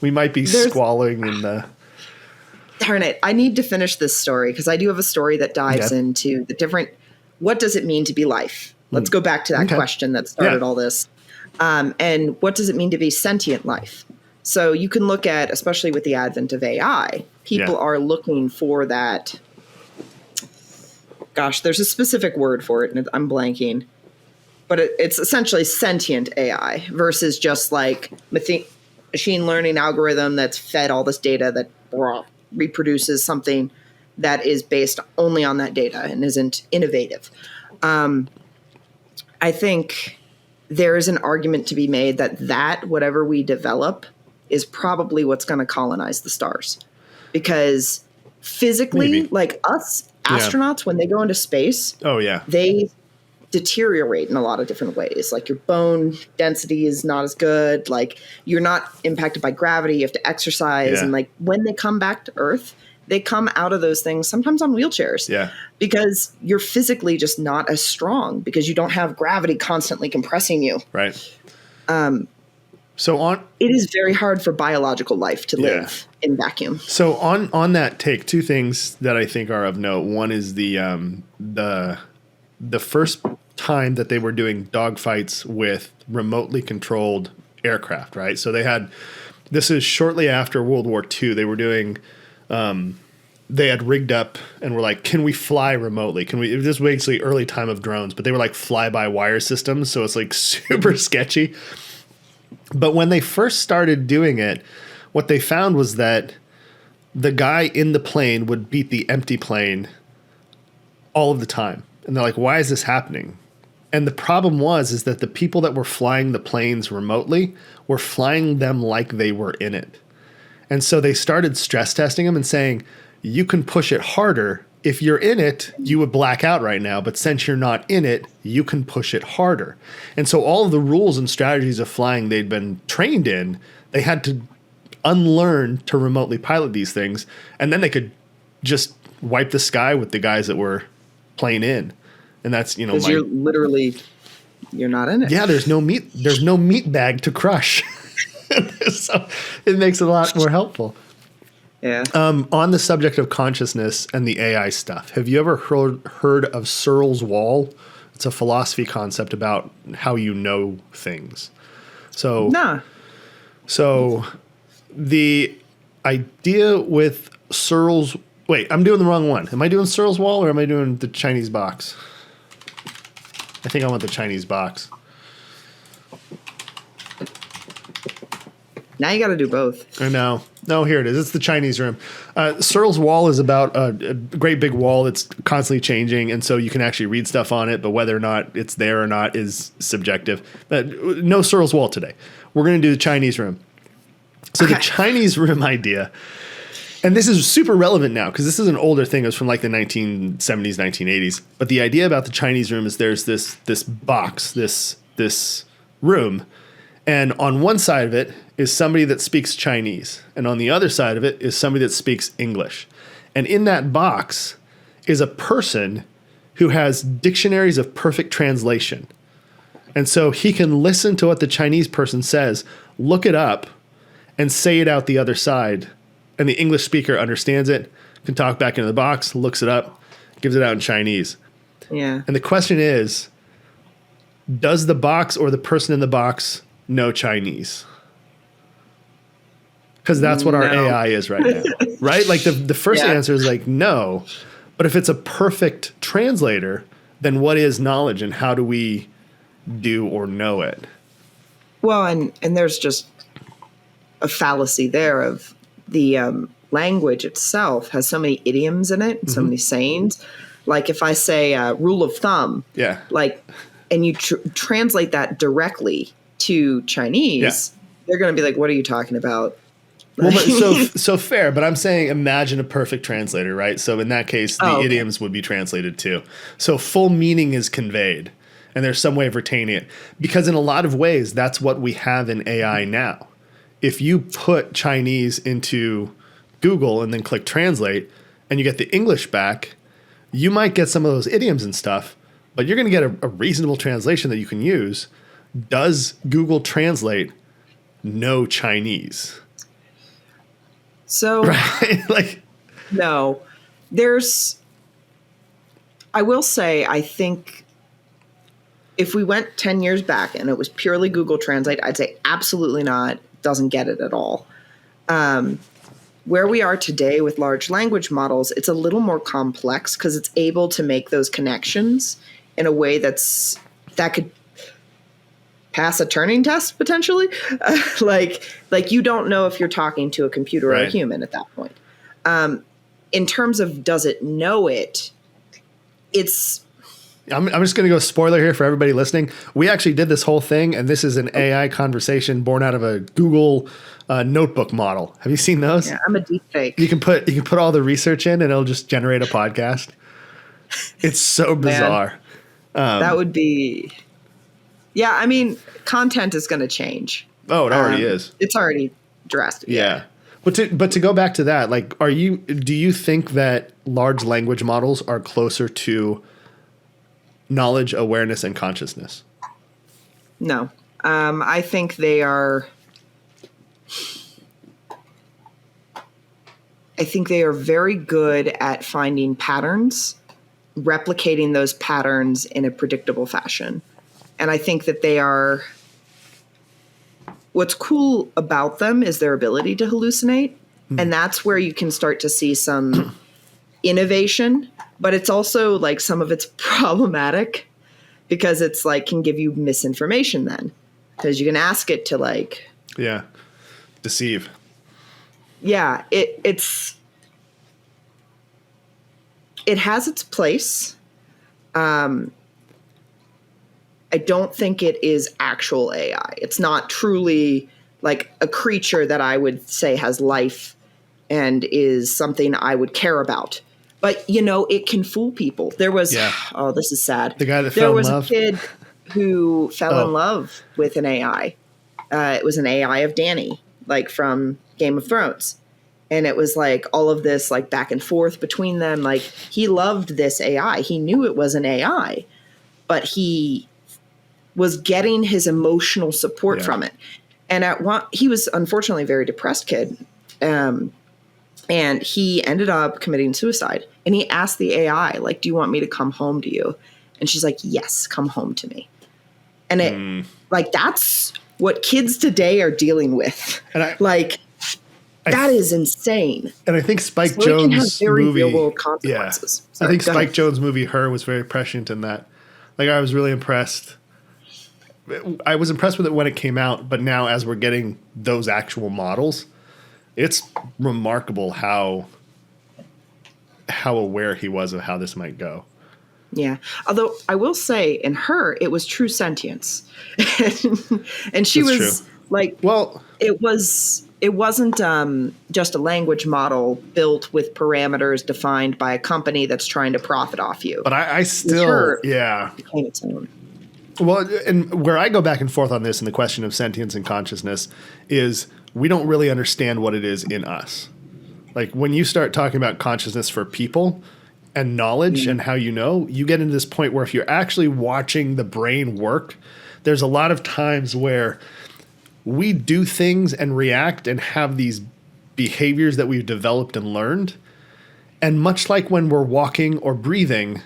Speaker 1: we might be squalling in the.
Speaker 2: Darn it. I need to finish this story because I do have a story that dives into the different, what does it mean to be life? Let's go back to that question that started all this. And what does it mean to be sentient life? So you can look at, especially with the advent of AI, people are looking for that. Gosh, there's a specific word for it, and I'm blanking. But it's essentially sentient AI versus just like machine learning algorithm that's fed all this data that reproduces something that is based only on that data and isn't innovative. I think there is an argument to be made that whatever we develop is probably what's going to colonize the stars. Because physically, like us astronauts, when they go into space, deteriorate in a lot of different ways. Like your bone density is not as good. Like you're not impacted by gravity. You have to exercise.
Speaker 1: Yeah.
Speaker 2: And like when they come back to Earth, they come out of those things sometimes on wheelchairs.
Speaker 1: Yeah.
Speaker 2: Because you're physically just not as strong because you don't have gravity constantly compressing you.
Speaker 1: Right.
Speaker 2: It is very hard for biological life to live in vacuum.
Speaker 1: So on that take, two things that I think are of note. One is the first time that they were doing dogfights with remotely controlled aircraft, right? So this is shortly after World War II. They were doing, they had rigged up and were like, can we fly remotely? This was basically early time of drones, but they were like fly-by-wire systems. So it's like super sketchy. But when they first started doing it, what they found was that the guy in the plane would beat the empty plane all of the time. And they're like, why is this happening? And the problem is that the people that were flying the planes remotely were flying them like they were in it. And so they started stress testing them and saying, you can push it harder. If you're in it, you would black out right now. But since you're not in it, you can push it harder. And so all of the rules and strategies of flying they'd been trained in, they had to unlearn to remotely pilot these things. And then they could just wipe the sky with the guys that were playing in. And that's,
Speaker 2: because you're not in it.
Speaker 1: Yeah, there's no meat bag to crush. So it makes it a lot more helpful.
Speaker 2: Yeah.
Speaker 1: On the subject of consciousness and the AI stuff, have you ever heard of Searle's Wall? It's a philosophy concept about how you know things. So,
Speaker 2: nah.
Speaker 1: So the idea with Searle's... Wait, I'm doing the wrong one. Am I doing Searle's Wall or am I doing the Chinese box? I think I want the Chinese box.
Speaker 2: Now you got to do both.
Speaker 1: I know. No, here it is. It's the Chinese room. Searle's Wall is about a great big wall that's constantly changing, and so you can actually read stuff on it, but whether or not it's there or not is subjective. But no Searle's Wall today. We're going to do the Chinese room. So the Chinese room idea, and this is super relevant now because this is an older thing. It was from like the 1970s, 1980s. But the idea about the Chinese room is there's this box, this room, and on one side of it is somebody that speaks Chinese, and on the other side of it is somebody that speaks English. And in that box is a person who has dictionaries of perfect translation. And so he can listen to what the Chinese person says, look it up, and say it out the other side. And the English speaker understands it, can talk back into the box, looks it up, gives it out in Chinese.
Speaker 2: Yeah.
Speaker 1: And the question is, does the box or the person in the box know Chinese? Because that's what our AI is right now, right? Like the first answer is like no. But if it's a perfect translator, then what is knowledge and how do we do or know it?
Speaker 2: Well, and there's just a fallacy there of the language itself has so many idioms in it and so many sayings. Like if I say rule of thumb, like, and you translate that directly to Chinese, they're going to be like, what are you talking about?
Speaker 1: Well, so fair, but I'm saying imagine a perfect translator, right? So in that case, the idioms would be translated too. So full meaning is conveyed, and there's some way of retaining it. Because in a lot of ways, that's what we have in AI now. If you put Chinese into Google and then click translate, and you get the English back, you might get some of those idioms and stuff, but you're going to get a reasonable translation that you can use. Does Google Translate know Chinese?
Speaker 2: So,
Speaker 1: like,
Speaker 2: no, I will say, I think if we went 10 years back and it was purely Google Translate, I'd say absolutely not, doesn't get it at all. Where we are today with large language models, it's a little more complex because it's able to make those connections in a way that could pass a Turing test potentially. Like you don't know if you're talking to a computer or a human at that point. In terms of does it know it, it's...
Speaker 1: I'm just going to go spoiler here for everybody listening. We actually did this whole thing, and this is an AI conversation born out of a Google notebook model. Have you seen those?
Speaker 2: Yeah, I'm a deep fake.
Speaker 1: You can put all the research in, and it'll just generate a podcast. It's so bizarre.
Speaker 2: That would be, yeah. I mean, content is going to change.
Speaker 1: Oh, it already is.
Speaker 2: It's already drastic.
Speaker 1: Yeah. But to go back to that, like, do you think that large language models are closer to knowledge, awareness, and consciousness?
Speaker 2: No. I think they are. I think they are very good at finding patterns, replicating those patterns in a predictable fashion. And I think that they are. What's cool about them is their ability to hallucinate. And that's where you can start to see some innovation. But it's also like some of it's problematic because it's like can give you misinformation then. Because you can ask it to like.
Speaker 1: Yeah. Deceive.
Speaker 2: Yeah. It has its place. I don't think it is actual AI. It's not truly like a creature that I would say has life and is something I would care about. But, you know, it can fool people. There was, oh, this is sad.
Speaker 1: The guy that fell in love.
Speaker 2: There was a kid who fell in love with an AI. It was an AI of Dany, like from Game of Thrones. And it was like all of this like back and forth between them. Like he loved this AI. He knew it was an AI, but he was getting his emotional support from it. And he was unfortunately a very depressed kid. And he ended up committing suicide. And he asked the AI, like, do you want me to come home to you? And she's like, yes, come home to me. And it like, that's what kids today are dealing with. And that is insane.
Speaker 1: And I think Spike Jonze' movie,
Speaker 2: consequences.
Speaker 1: I think Spike Jonze' movie Her was very prescient in that. Like I was really impressed. I was impressed with it when it came out, but now as we're getting those actual models, it's remarkable how aware he was of how this might go.
Speaker 2: Yeah. Although I will say in Her, it was true sentience. And she was true. Like, well, it wasn't just a language model built with parameters defined by a company that's trying to profit off you.
Speaker 1: But I still,
Speaker 2: became its own.
Speaker 1: Well, and where I go back and forth on this in the question of sentience and consciousness is we don't really understand what it is in us. Like when you start talking about consciousness for people and knowledge and how you know, you get into this point where if you're actually watching the brain work, there's a lot of times where we do things and react and have these behaviors that we've developed and learned. And much like when we're walking or breathing,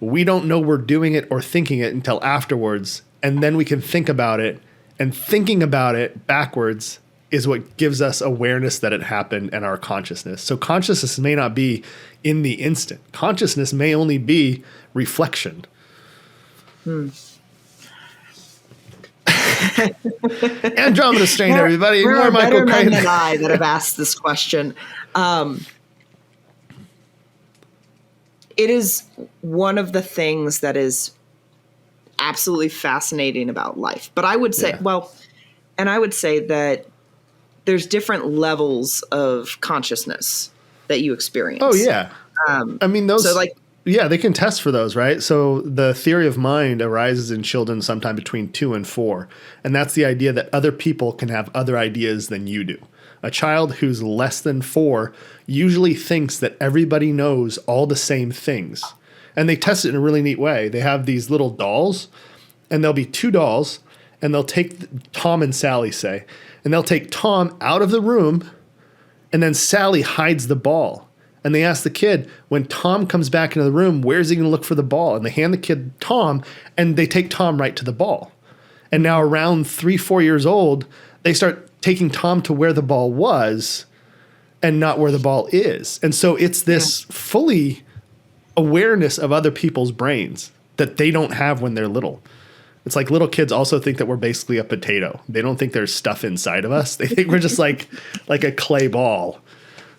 Speaker 1: we don't know we're doing it or thinking it until afterwards. And then we can think about it. And thinking about it backwards is what gives us awareness that it happened and our consciousness. So consciousness may not be in the instant. Consciousness may only be reflection. Andromeda Strain, everybody.
Speaker 2: There are better men than I that have asked this question. It is one of the things that is absolutely fascinating about life. But I would say, I would say that there's different levels of consciousness that you experience.
Speaker 1: Oh, yeah. I mean, those... So like, yeah, they can test for those, right? So the theory of mind arises in children sometime between 2 and 4. And that's the idea that other people can have other ideas than you do. A child who's less than 4 usually thinks that everybody knows all the same things. And they test it in a really neat way. They have these little dolls, and there'll be 2 dolls, and they'll take Tom and Sally, say, and they'll take Tom out of the room, and then Sally hides the ball. And they ask the kid, when Tom comes back into the room, where's he going to look for the ball? And they hand the kid Tom, and they take Tom right to the ball. And now around 3-4 years old, they start taking Tom to where the ball was and not where the ball is. And so it's this fully awareness of other people's brains that they don't have when they're little. It's like little kids also think that we're basically a potato. They don't think there's stuff inside of us. They think we're just like a clay ball.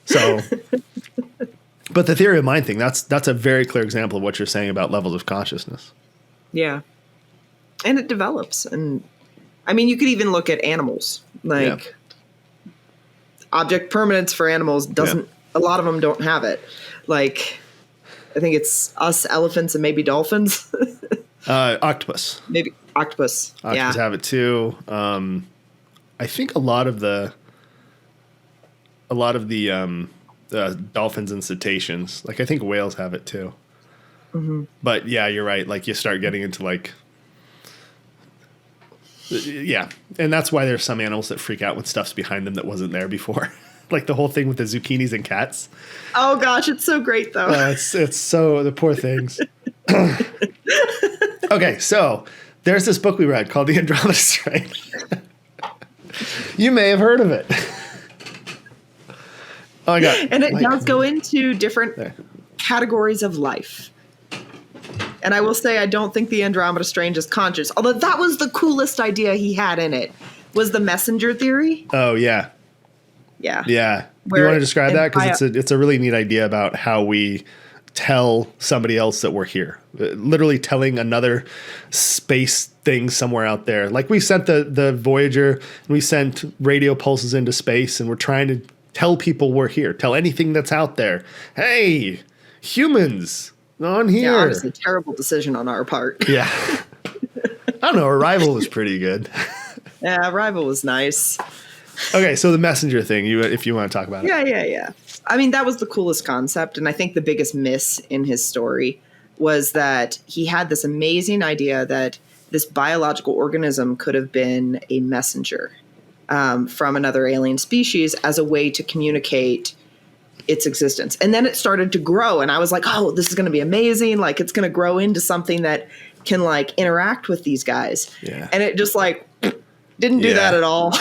Speaker 1: So, but the theory of mind thing, that's a very clear example of what you're saying about levels of consciousness.
Speaker 2: Yeah. And it develops. And I mean, you could even look at animals. Like object permanence for animals doesn't, a lot of them don't have it. Like, I think it's us, elephants, and maybe dolphins.
Speaker 1: Octopus.
Speaker 2: Maybe octopus.
Speaker 1: Octopus have it too. I think a lot of the dolphins and cetaceans, like I think whales have it too. Mm-hmm. But yeah, you're right. Like you start getting into like, yeah. And that's why there's some animals that freak out when stuff's behind them that wasn't there before. Like the whole thing with the zucchinis and cats.
Speaker 2: Oh gosh, it's so great though.
Speaker 1: It's so, the poor things. Okay, so there's this book we read called The Andromeda Strain. You may have heard of it. Oh my God.
Speaker 2: And it does go into different categories of life. And I will say, I don't think the Andromeda Strain is conscious. Although that was the coolest idea he had in it, was the messenger theory.
Speaker 1: Oh, yeah.
Speaker 2: Yeah.
Speaker 1: Yeah. You want to describe that? Because it's a really neat idea about how we tell somebody else that we're here. Literally telling another space thing somewhere out there. Like we sent the Voyager, and we sent radio pulses into space, and we're trying to tell people we're here. Tell anything that's out there. Hey, humans on here.
Speaker 2: Yeah, honestly, terrible decision on our part.
Speaker 1: Yeah. I don't know. Arrival was pretty good.
Speaker 2: Yeah, Arrival was nice.
Speaker 1: Okay, so the messenger thing, if you want to talk about it.
Speaker 2: Yeah. I mean, that was the coolest concept, and I think the biggest miss in his story was that he had this amazing idea that this biological organism could have been a messenger from another alien species as a way to communicate its existence. And then it started to grow, and I was like, oh, this is going to be amazing. Like, it's going to grow into something that can, like, interact with these guys. Yeah. And it just, like, didn't do that at all.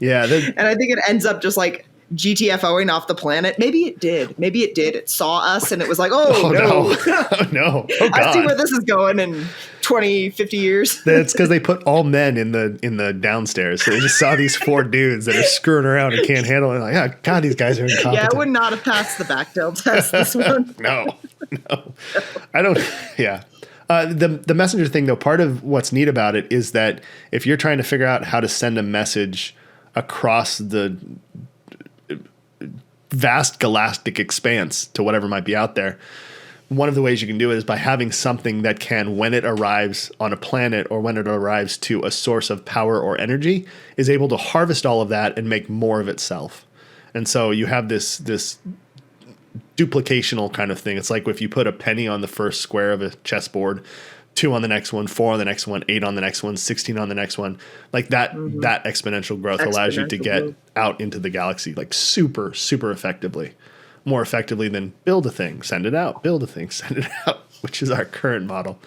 Speaker 1: Yeah.
Speaker 2: And I think it ends up just, like, GTFOing off the planet. Maybe it did. It saw us and it was like, oh no.
Speaker 1: Oh, no. Oh, God.
Speaker 2: I see where this is going in 20, 50 years.
Speaker 1: That's because they put all men in the downstairs. So they just saw these four dudes that are screwing around and can't handle it. Like, oh, God, these guys are incompetent.
Speaker 2: Yeah, I would not have passed the Bechdel test, this one.
Speaker 1: No. I don't. Yeah. The messenger thing, though, part of what's neat about it is that if you're trying to figure out how to send a message across the vast galactic expanse to whatever might be out there, one of the ways you can do it is by having something that can, when it arrives on a planet or when it arrives to a source of power or energy, is able to harvest all of that and make more of itself. And so you have this duplicational kind of thing. It's like if you put a penny on the first square of a chessboard, 2 on the next one, 4 on the next one, 8 on the next one, 16 on the next one, like that, that exponential growth allows you to get out into the galaxy like super, super effectively, more effectively than build a thing, send it out, build a thing, send it out, which is our current model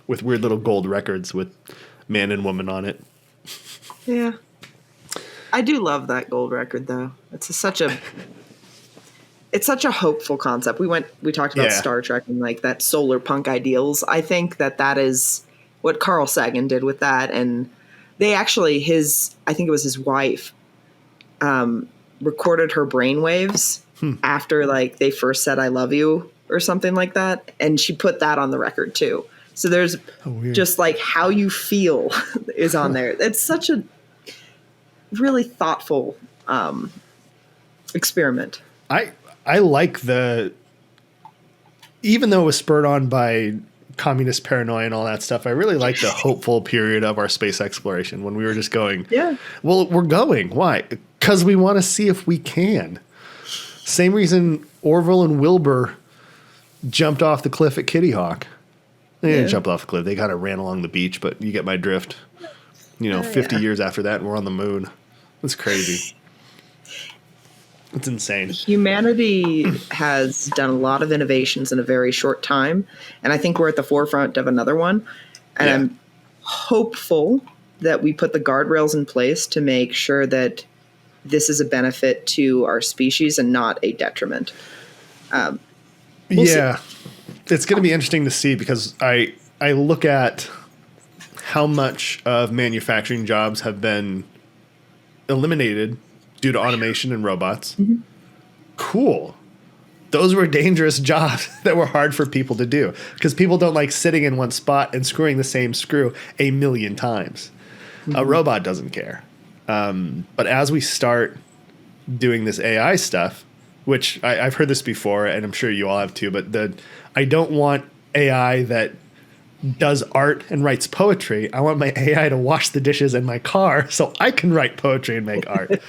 Speaker 1: with weird little gold records with man and woman on it.
Speaker 2: Yeah. I do love that gold record though. It's such a hopeful concept. We talked about Star Trek and like that Solarpunk ideals. I think that is what Carl Sagan did with that. And they actually, I think it was his wife, recorded her brainwaves after like they first said, I love you or something like that. And she put that on the record too. So there's just like how you feel is on there. It's such a really thoughtful experiment.
Speaker 1: I like even though it was spurred on by communist paranoia and all that stuff, I really like the hopeful period of our space exploration when we were just going, well, we're going. Why? Because we want to see if we can. Same reason Orville and Wilbur jumped off the cliff at Kitty Hawk. They didn't jump off the cliff. They kind of ran along the beach, but you get my drift. 50 years after that, and we're on the moon. It's crazy. It's insane. Humanity
Speaker 2: has done a lot of innovations in a very short time, and I think we're at the forefront of another one. And I'm hopeful that we put the guardrails in place to make sure that this is a benefit to our species and not a detriment. We'll see.
Speaker 1: It's going to be interesting to see because I look at how much of manufacturing jobs have been eliminated due to automation and robots. Cool. Those were dangerous jobs that were hard for people to do because people don't like sitting in one spot and screwing the same screw a million times. A robot doesn't care. But as we start doing this AI stuff, which I've heard this before, and I'm sure you all have too, but I don't want AI that does art and writes poetry. I want my AI to wash the dishes in my car so I can write poetry and make art.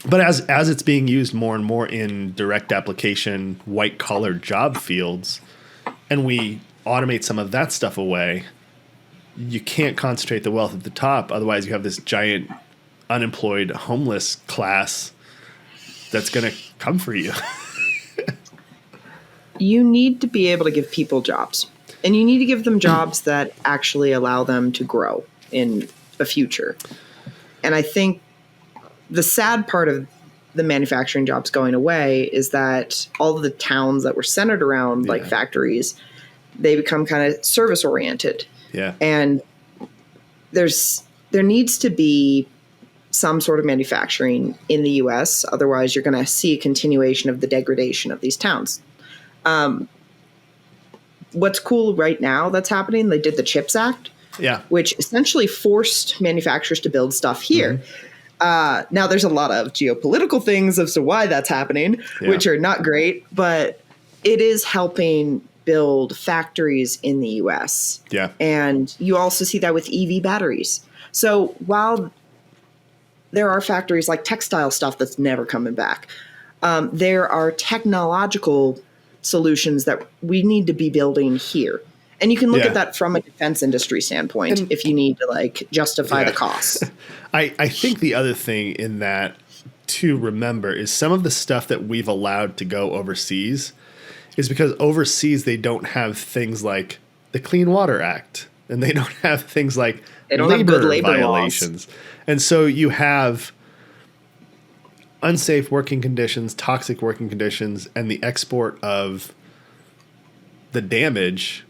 Speaker 1: But as it's being used more and more in direct application, white collar job fields, and we automate some of that stuff away, you can't concentrate the wealth at the top. Otherwise, you have this giant unemployed homeless class that's going to come for you.
Speaker 2: You need to be able to give people jobs, and you need to give them jobs that actually allow them to grow in the future. And I think the sad part of the manufacturing jobs going away is that all of the towns that were centered around like factories, they become kind of service oriented.
Speaker 1: Yeah.
Speaker 2: And there needs to be some sort of manufacturing in the US. Otherwise, you're going to see a continuation of the degradation of these towns. What's cool right now that's happening, they did the CHIPS Act, which essentially forced manufacturers to build stuff here. Now, there's a lot of geopolitical things as to why that's happening, which are not great, but it is helping build factories in the US.
Speaker 1: Yeah.
Speaker 2: And you also see that with EV batteries. So while there are factories like textile stuff that's never coming back, there are technological solutions that we need to be building here. And you can look at that from a defense industry standpoint if you need to like justify the costs.
Speaker 1: I think the other thing in that to remember is some of the stuff that we've allowed to go overseas is because overseas they don't have things like the Clean Water Act, and they don't have things like labor violations. Laws. And so you have unsafe working conditions, toxic working conditions, and the export of the damage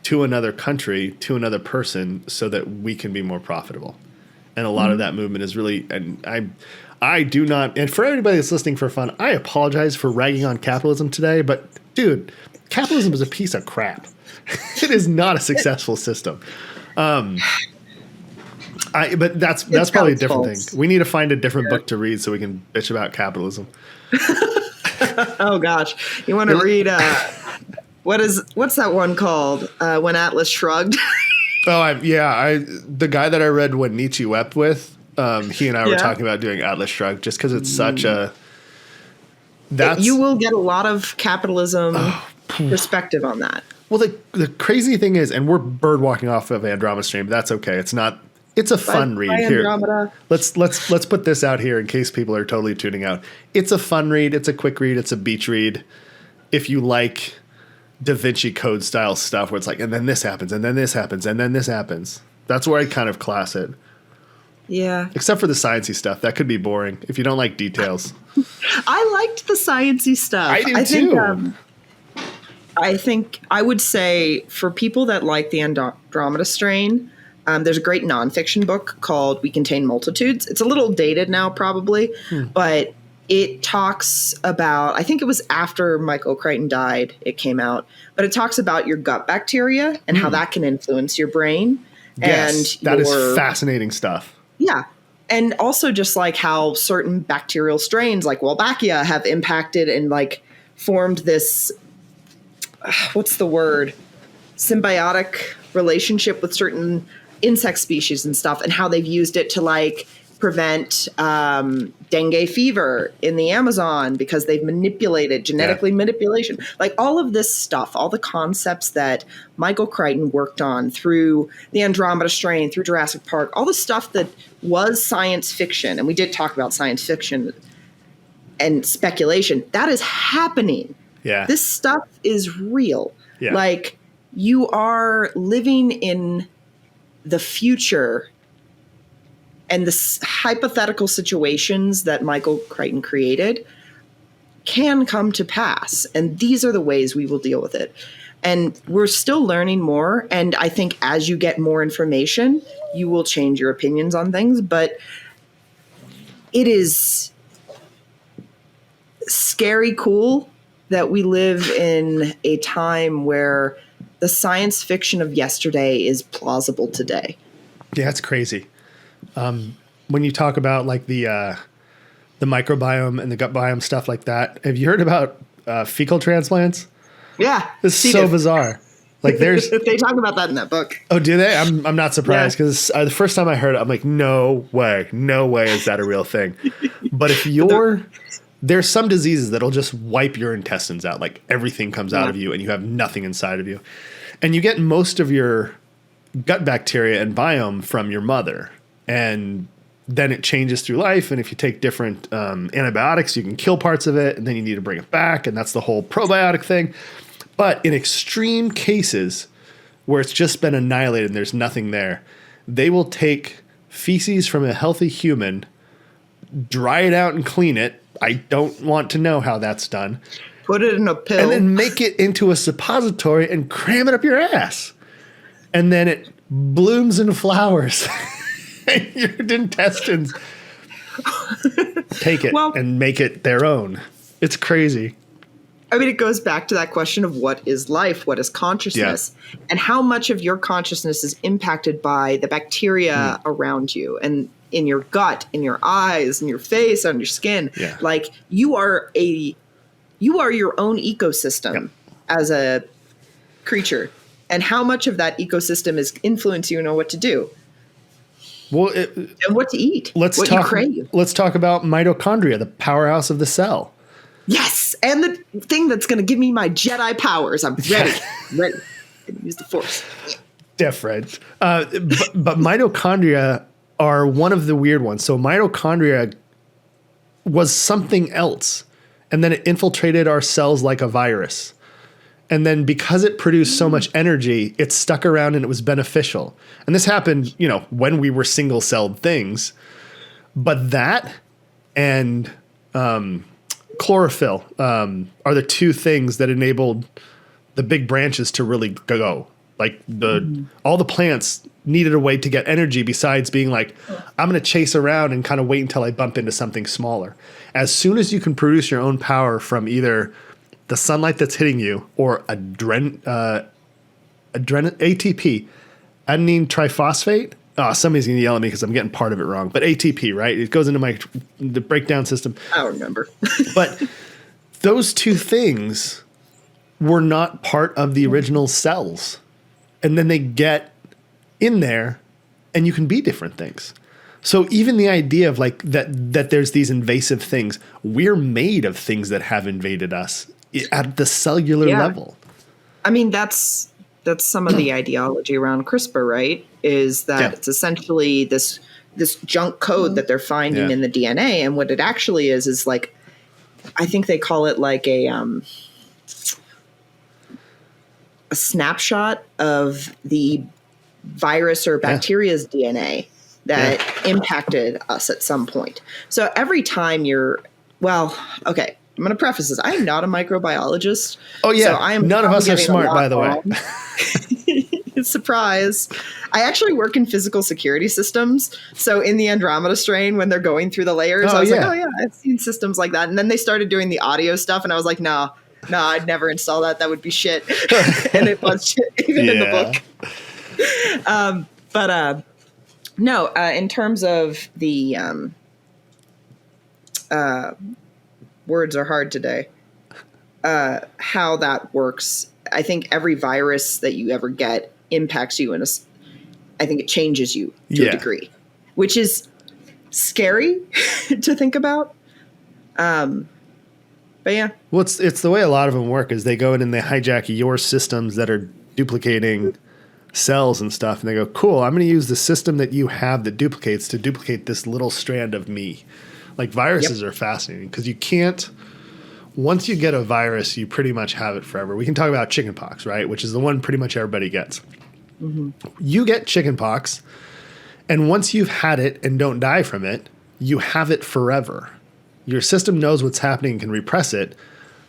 Speaker 1: to another country, to another person, so that we can be more profitable. And a lot of that movement is really, and I do not, and for everybody that's listening for fun, I apologize for ragging on capitalism today, but dude, capitalism is a piece of crap. It is not a successful system. But that's probably a different thing. We need to find a different book to read so we can bitch about capitalism.
Speaker 2: Oh gosh, you want to read? What's that one called? When Atlas Shrugged.
Speaker 1: The guy that I read When Nietzsche Wept with. He and I were talking about doing Atlas Shrugged just because it's such a.
Speaker 2: You will get a lot of capitalism perspective on that.
Speaker 1: Well, the crazy thing is, and we're bird walking off of Andromeda Strain, but that's okay. It's not. It's a fun read here. Let's put this out here in case people are totally tuning out. It's a fun read. It's a quick read. It's a beach read. If you like Da Vinci Code style stuff, where it's like, and then this happens, and then this happens, and then this happens. That's where I kind of class it.
Speaker 2: Yeah.
Speaker 1: Except for the sciencey stuff, that could be boring if you don't like details.
Speaker 2: I liked the sciencey stuff.
Speaker 1: I do too.
Speaker 2: I think I would say for people that like the Andromeda Strain. There's a great nonfiction book called We Contain Multitudes. It's a little dated now, probably, but it talks about, I think it was after Michael Crichton died, it came out, but it talks about your gut bacteria and how that can influence your brain.
Speaker 1: Yes, and that is fascinating stuff.
Speaker 2: Yeah. And also just like how certain bacterial strains like Wolbachia have impacted and like formed this, what's the word? Symbiotic relationship with certain insect species and stuff, and how they've used it to like prevent dengue fever in the Amazon because they've manipulated manipulation, like all of this stuff, all the concepts that Michael Crichton worked on through the Andromeda Strain, through Jurassic Park, all the stuff that was science fiction. And we did talk about science fiction and speculation that is happening.
Speaker 1: Yeah.
Speaker 2: This stuff is real.
Speaker 1: Yeah.
Speaker 2: Like you are living in the future, and the hypothetical situations that Michael Crichton created can come to pass. And these are the ways we will deal with it. And we're still learning more. And I think as you get more information, you will change your opinions on things. But it is scary cool that we live in a time where the science fiction of yesterday is plausible today.
Speaker 1: Yeah, it's crazy. When you talk about like the microbiome and the gut biome stuff like that, have you heard about fecal transplants?
Speaker 2: Yeah.
Speaker 1: It's so bizarre. Like there's
Speaker 2: they talk about that in that book.
Speaker 1: Oh, do they? I'm not surprised because the first time I heard it, I'm like, no way is that a real thing. But if there's some diseases that'll just wipe your intestines out, like everything comes out of you and you have nothing inside of you, and you get most of your gut bacteria and biome from your mother, and then it changes through life. And if you take different antibiotics, you can kill parts of it, and then you need to bring it back, and that's the whole probiotic thing. But in extreme cases where it's just been annihilated and there's nothing there, they will take feces from a healthy human, dry it out and clean it. I don't want to know how that's done.
Speaker 2: Put it in a pill.
Speaker 1: And then make it into a suppository and cram it up your ass. And then it blooms and flowers. And your intestines take it and make it their own. It's crazy.
Speaker 2: I mean, it goes back to that question of what is life, what is consciousness, and how much of your consciousness is impacted by the bacteria around you and in your gut, in your eyes, in your face, on your skin.
Speaker 1: Yeah.
Speaker 2: Like you are your own ecosystem as a creature, and how much of that ecosystem is influencing you know what to do.
Speaker 1: Well,
Speaker 2: and what to eat.
Speaker 1: Let's talk about mitochondria, the powerhouse of the cell.
Speaker 2: Yes, and the thing that's going to give me my Jedi powers. I'm ready. Ready. Use the Force.
Speaker 1: Different. But mitochondria are one of the weird ones. So mitochondria was something else, and then it infiltrated our cells like a virus. And then because it produced so much energy, it stuck around and it was beneficial. And this happened, when we were single-celled things. But that and chlorophyll are the two things that enabled the big branches to really go. Like all the plants needed a way to get energy besides being like, I'm going to chase around and kind of wait until I bump into something smaller. As soon as you can produce your own power from either the sunlight that's hitting you or ATP, adenine triphosphate. Oh, somebody's going to yell at me because I'm getting part of it wrong. But ATP, right? It goes into the breakdown system.
Speaker 2: I don't remember.
Speaker 1: But those two things were not part of the original cells. And then they get in there and you can be different things. So even the idea of like that there's these invasive things, we're made of things that have invaded us at the cellular level. I
Speaker 2: mean, that's some of the ideology around CRISPR, right? Is that it's essentially this junk code that they're finding in the DNA, and what it actually is like, I think they call it like a snapshot of the virus or bacteria's DNA that impacted us at some point. So every time okay, I'm going to preface this. I am not a microbiologist.
Speaker 1: Oh yeah,
Speaker 2: so
Speaker 1: none of us are smart, by the way.
Speaker 2: Surprise. I actually work in physical security systems. So in the Andromeda Strain, when they're going through the layers, I was like, oh yeah, I've seen systems like that. And then they started doing the audio stuff, and I was like, no, I'd never install that. That would be shit. And it was shit, even in the book. No, in terms of the words are hard today. How that works, I think every virus that you ever get impacts you I think it changes you to a degree, which is scary to think about. But yeah.
Speaker 1: Well, it's the way a lot of them work is they go in and they hijack your systems that are duplicating cells and stuff. And they go, cool, I'm going to use the system that you have that duplicates to duplicate this little strand of me. Like viruses are fascinating because you can't, once you get a virus, you pretty much have it forever. We can talk about chickenpox, right? Which is the one pretty much everybody gets. Mm-hmm. You get chickenpox, and once you've had it and don't die from it, you have it forever. Your system knows what's happening and can repress it.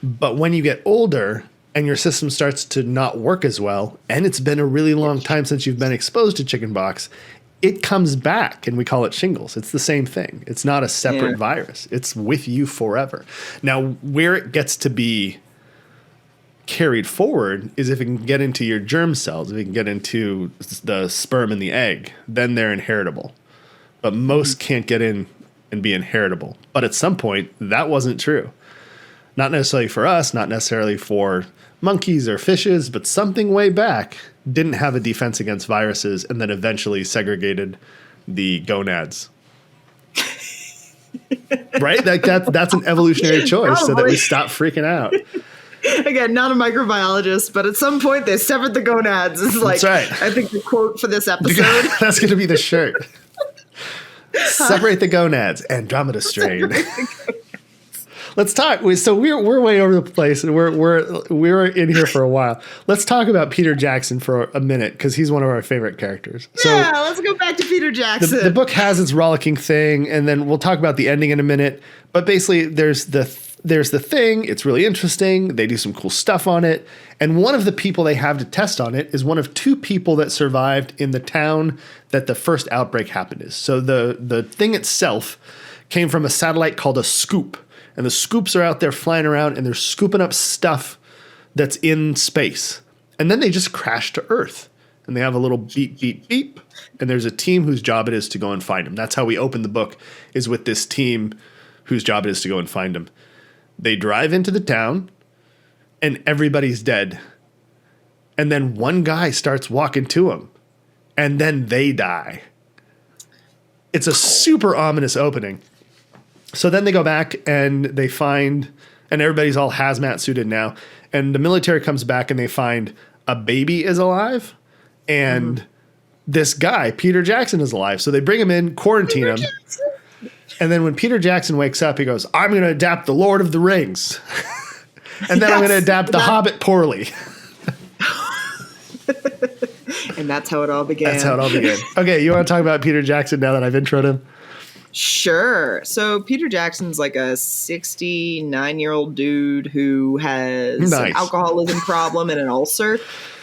Speaker 1: But when you get older and your system starts to not work as well, and it's been a really long time since you've been exposed to chickenpox, it comes back, and we call it shingles. It's the same thing. It's not a separate virus. It's with you forever. Now, where it gets to be carried forward is if it can get into your germ cells, if it can get into the sperm and the egg, then they're inheritable. But most can't get in and be inheritable. But at some point, that wasn't true. Not necessarily for us, not necessarily for monkeys or fishes, but something way back didn't have a defense against viruses and then eventually segregated the gonads. Right? That's an evolutionary choice so that we stop freaking out.
Speaker 2: Again, not a microbiologist, but at some point they severed the gonads. It's like,
Speaker 1: that's right.
Speaker 2: I think the quote for this episode.
Speaker 1: That's going to be the shirt. Separate the gonads, Andromeda Strain. Let's talk. So we're way over the place, and we're in here for a while. Let's talk about Peter Jackson for a minute because he's one of our favorite characters.
Speaker 2: Yeah, let's go back to Peter Jackson.
Speaker 1: The book has its rollicking thing, and then we'll talk about the ending in a minute. But basically, there's the thing. It's really interesting. They do some cool stuff on it, and one of the people they have to test on it is one of two people that survived in the town that the first outbreak happened in. So the thing itself came from a satellite called a scoop. And the scoops are out there flying around and they're scooping up stuff that's in space. And then they just crash to Earth. And they have a little beep, beep, beep. And there's a team whose job it is to go and find them. That's how we open the book, is with this team whose job it is to go and find them. They drive into the town and everybody's dead. And then one guy starts walking to them. And then they die. It's a super ominous opening. So then they go back and they find, and everybody's all hazmat suited now, and the military comes back and they find a baby is alive and this guy, Peter Jackson, is alive. So they bring him in, quarantine him. And then when Peter Jackson wakes up, he goes, I'm going to adapt The Lord of the Rings. And then I'm going to adapt The Hobbit poorly.
Speaker 2: And that's how it all began.
Speaker 1: Okay, you want to talk about Peter Jackson now that I've introed him?
Speaker 2: Sure. So Peter Jackson's like a 69-year-old dude who has an alcoholism problem and an ulcer.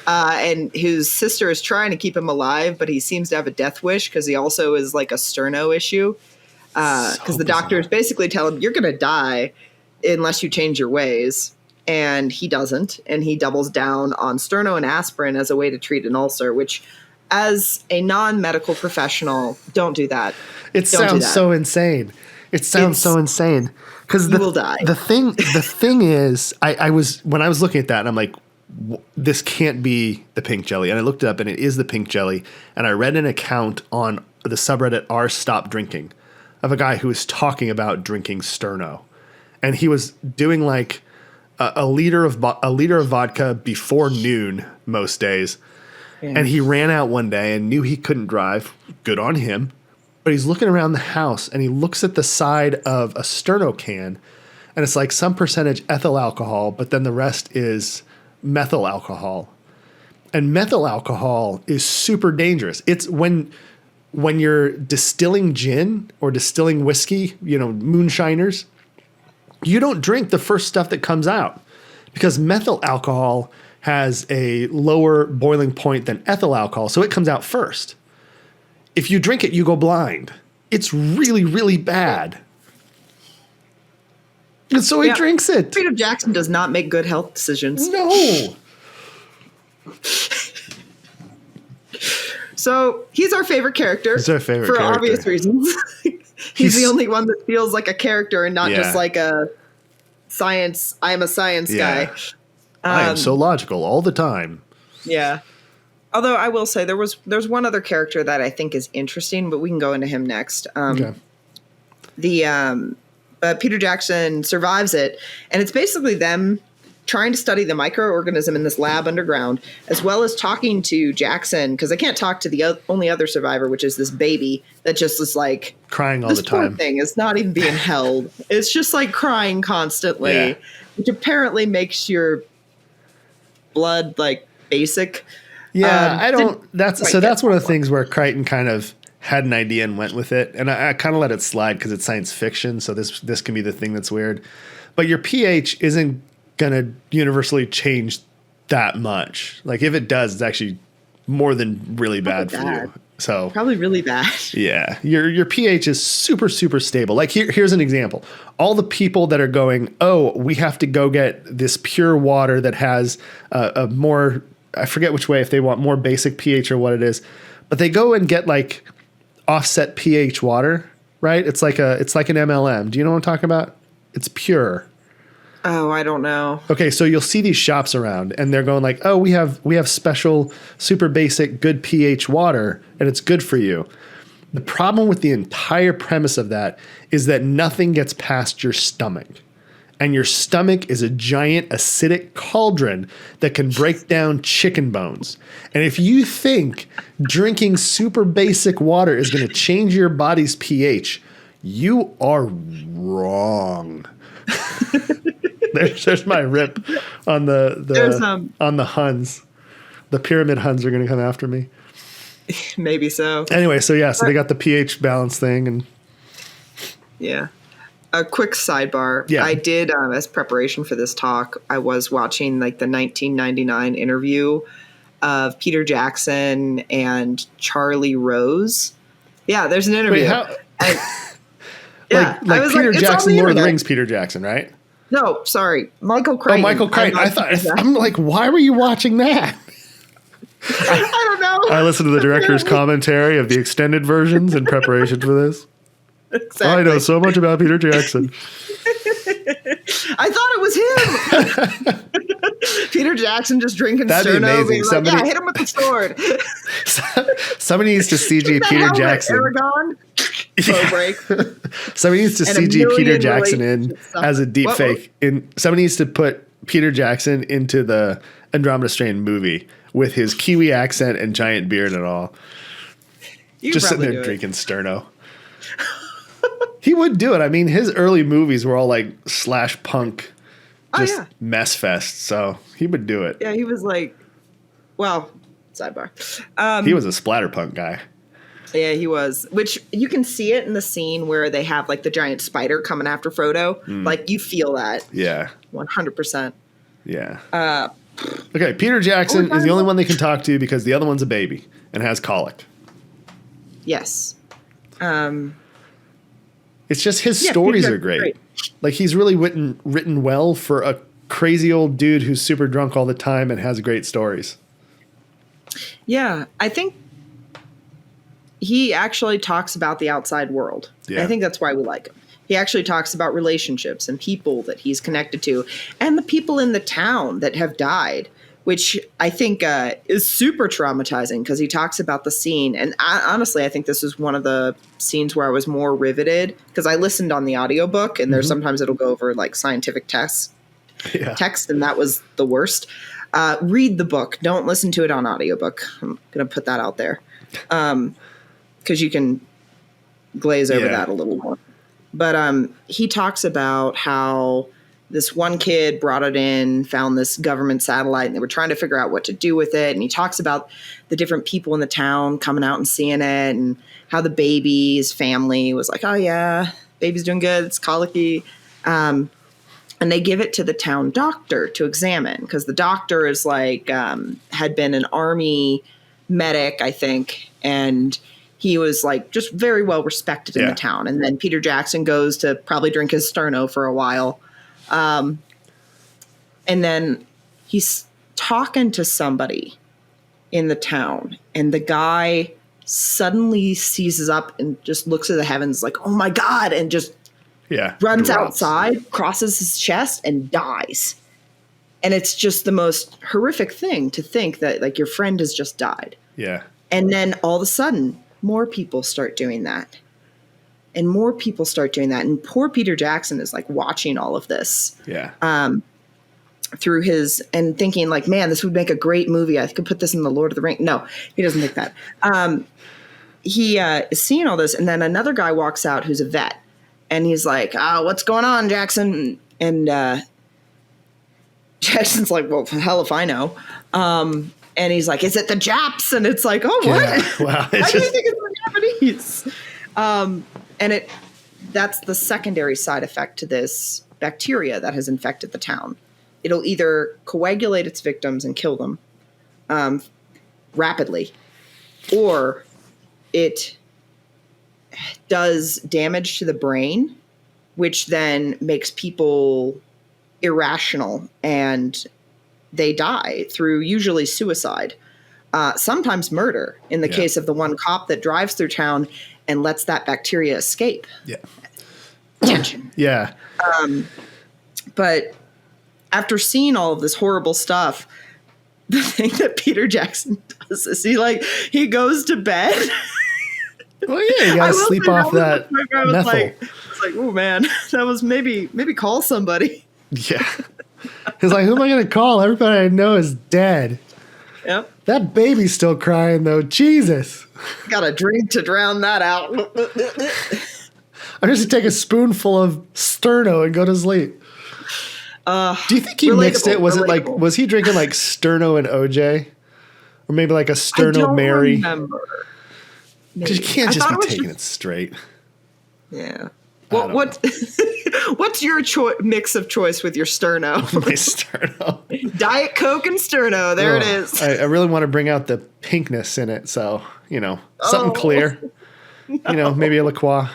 Speaker 2: And his sister is trying to keep him alive, but he seems to have a death wish because he also is like a sterno issue. Because the doctors basically tell him, you're going to die unless you change your ways. And he doesn't. And he doubles down on sterno and aspirin as a way to treat an ulcer, which, as a non-medical professional, don't do that.
Speaker 1: It sounds so insane. Because
Speaker 2: you will die.
Speaker 1: The thing is, I was when I was looking at that, and I'm like, this can't be the pink jelly. And I looked it up, and it is the pink jelly. And I read an account on the subreddit r Stop Drinking of a guy who was talking about drinking sterno, and he was doing like a liter of vodka before noon most days. Yeah. And he ran out one day and knew he couldn't drive. Good on him. But he's looking around the house and he looks at the side of a sterno can, and it's like some percentage ethyl alcohol, but then the rest is methyl alcohol. And methyl alcohol is super dangerous. It's when you're distilling gin or distilling whiskey, moonshiners, you don't drink the first stuff that comes out because methyl alcohol has a lower boiling point than ethyl alcohol, so it comes out first. If you drink it, you go blind. It's really, really bad. And so he drinks it.
Speaker 2: Peter Jackson does not make good health decisions.
Speaker 1: No.
Speaker 2: So he's our favorite character.
Speaker 1: He's our favorite
Speaker 2: for obvious reasons. He's the only one that feels like a character and not just like a science. I am a science guy.
Speaker 1: I am so logical all the time.
Speaker 2: Yeah. Although I will say there's one other character that I think is interesting, but we can go into him next. Okay. Peter Jackson survives it, and it's basically them trying to study the microorganism in this lab underground, as well as talking to Jackson, because they can't talk to the only other survivor, which is this baby that just is like
Speaker 1: crying all the time.
Speaker 2: This poor thing is not even being held. It's just like crying constantly, which apparently makes your blood like basic.
Speaker 1: Yeah, that's one of the things where Crichton kind of had an idea and went with it, and I kind of let it slide because it's science fiction, so this can be the thing that's weird. But your pH isn't going to universally change that much. Like if it does, it's actually more than really bad for you. So
Speaker 2: probably really bad.
Speaker 1: Yeah, your pH is super, super stable. Like here's an example. All the people that are going, oh, we have to go get this pure water that has a more, I forget which way, if they want more basic pH or what it is, but they go and get like offset pH water, right? It's like an MLM. Do you know what I'm talking about? It's pure.
Speaker 2: Oh, I don't know.
Speaker 1: Okay, so you'll see these shops around and they're going like, "Oh, we have special super basic good pH water and it's good for you." The problem with the entire premise of that is that nothing gets past your stomach. And your stomach is a giant acidic cauldron that can break down chicken bones. And if you think drinking super basic water is going to change your body's pH, you are wrong. There's my rip on the Huns. The pyramid Huns are going to come after me.
Speaker 2: Maybe so.
Speaker 1: Anyway, so they got the pH balance thing, and
Speaker 2: yeah. A quick sidebar.
Speaker 1: Yeah.
Speaker 2: I did, as preparation for this talk, I was watching like the 1999 interview of Peter Jackson and Charlie Rose. Yeah, there's an interview.
Speaker 1: Wait, how?
Speaker 2: Yeah,
Speaker 1: like
Speaker 2: I was
Speaker 1: Peter
Speaker 2: like,
Speaker 1: Jackson,
Speaker 2: it's on the
Speaker 1: Lord of the
Speaker 2: internet.
Speaker 1: Rings, Peter Jackson, right?
Speaker 2: No, sorry, Michael Crichton.
Speaker 1: Oh, Michael Crichton. I'm like, why were you watching that?
Speaker 2: I don't know.
Speaker 1: I listened to the director's commentary of the extended versions in preparation for this.
Speaker 2: Exactly.
Speaker 1: I know so much about Peter Jackson.
Speaker 2: I thought it was him. Peter Jackson just drinking
Speaker 1: That'd be
Speaker 2: Sterno,
Speaker 1: amazing.
Speaker 2: being like, hit him with the sword.
Speaker 1: Somebody needs to CG Peter Jackson.
Speaker 2: Aragon. Outbreak.
Speaker 1: Somebody needs to
Speaker 2: And a
Speaker 1: CG Peter
Speaker 2: million
Speaker 1: Jackson in
Speaker 2: relationship stuff.
Speaker 1: as a deep
Speaker 2: What?
Speaker 1: fake. Somebody needs to put Peter Jackson into the Andromeda Strain movie with his Kiwi accent and giant beard and all.
Speaker 2: You
Speaker 1: Just sitting
Speaker 2: probably
Speaker 1: there
Speaker 2: do
Speaker 1: drinking Sterno. He would do it. I mean, his early movies were all like slash punk, just mess fest. So he would do it.
Speaker 2: Yeah, he was like, well, sidebar.
Speaker 1: He was a splatterpunk guy.
Speaker 2: Yeah, he was. Which you can see it in the scene where they have like the giant spider coming after Frodo. Like you feel that.
Speaker 1: Yeah.
Speaker 2: 100%.
Speaker 1: Yeah. Okay, Peter Jackson is the only one they can talk to because the other one's a baby and has colic.
Speaker 2: Yes.
Speaker 1: It's just his stories
Speaker 2: Peter
Speaker 1: are great. Like he's really written well for a crazy old dude who's super drunk all the time and has great stories.
Speaker 2: Yeah, I think he actually talks about the outside world.
Speaker 1: Yeah.
Speaker 2: I think that's why we like him. He actually talks about relationships and people that he's connected to and the people in the town that have died, which I think is super traumatizing because he talks about the scene. And honestly, I think this is one of the scenes where I was more riveted because I listened on the audiobook and there's sometimes it'll go over like scientific text, and that was the worst. Read the book. Don't listen to it on audiobook. I'm going to put that out there because you can glaze over that a little more. But he talks about how this one kid brought it in, found this government satellite, and they were trying to figure out what to do with it. And he talks about the different people in the town coming out and seeing it and how the baby's family was like, oh, yeah, baby's doing good. It's colicky. And they give it to the town doctor to examine because the doctor is like had been an army medic, I think, and he was like just very well respected in the town. And then Peter Jackson goes to probably drink his Sterno for a while. And then he's talking to somebody in the town and the guy suddenly seizes up and just looks at the heavens like, oh my God. And just runs outside, crosses his chest and dies. And it's just the most horrific thing to think that like your friend has just died.
Speaker 1: Yeah.
Speaker 2: And then all of a sudden, more people start doing that. And more people start doing that. And poor Peter Jackson is like watching all of this.
Speaker 1: Yeah.
Speaker 2: Through his and thinking like, man, this would make a great movie. I could put this in the Lord of the Rings. No, he doesn't think that. He is seeing all this. And then another guy walks out who's a vet. And he's like, what's going on, Jackson? And Jackson's like, well, hell if I know. And he's like, is it the Japs? And it's like, oh, what?
Speaker 1: Yeah. Wow.
Speaker 2: Why do you think it's the Japanese? And that's the secondary side effect to this bacteria that has infected the town. It'll either coagulate its victims and kill them rapidly, or it does damage to the brain, which then makes people irrational and they die through usually suicide, sometimes murder in the case of the one cop that drives through town and lets that bacteria escape.
Speaker 1: Yeah.
Speaker 2: Tension.
Speaker 1: Yeah.
Speaker 2: But after seeing all of this horrible stuff, the thing that Peter Jackson does is he goes to bed.
Speaker 1: Well, yeah, you gotta sleep off that methyl.
Speaker 2: It's like, oh man, that was maybe call somebody.
Speaker 1: Yeah. He's like, who am I gonna call? Everybody I know is dead.
Speaker 2: Yep.
Speaker 1: That baby's still crying though. Jesus.
Speaker 2: Got a drink to drown that out.
Speaker 1: I'm just gonna take a spoonful of Sterno and go to sleep. Do you think he mixed it? Was he drinking like Sterno and OJ? Or maybe like a Sterno Mary?
Speaker 2: Remember.
Speaker 1: Because you can't just be taking it straight.
Speaker 2: Yeah. Well, what's your mix of choice with your Sterno?
Speaker 1: My Sterno.
Speaker 2: Diet Coke and Sterno. There it is.
Speaker 1: I really want to bring out the pinkness in it. So, something clear.
Speaker 2: No.
Speaker 1: Maybe a La Croix.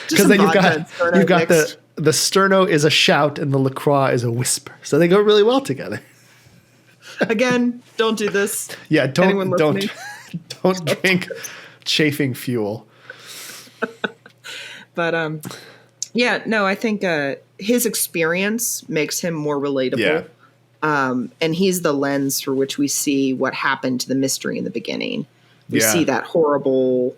Speaker 1: Because then you've got the Sterno is a shout and the La Croix is a whisper. So they go really well together.
Speaker 2: Again, don't do this.
Speaker 1: Yeah, don't drink chafing fuel.
Speaker 2: But I think his experience makes him more relatable. Yeah. And he's the lens through which we see what happened to the mystery in the beginning. We see that horrible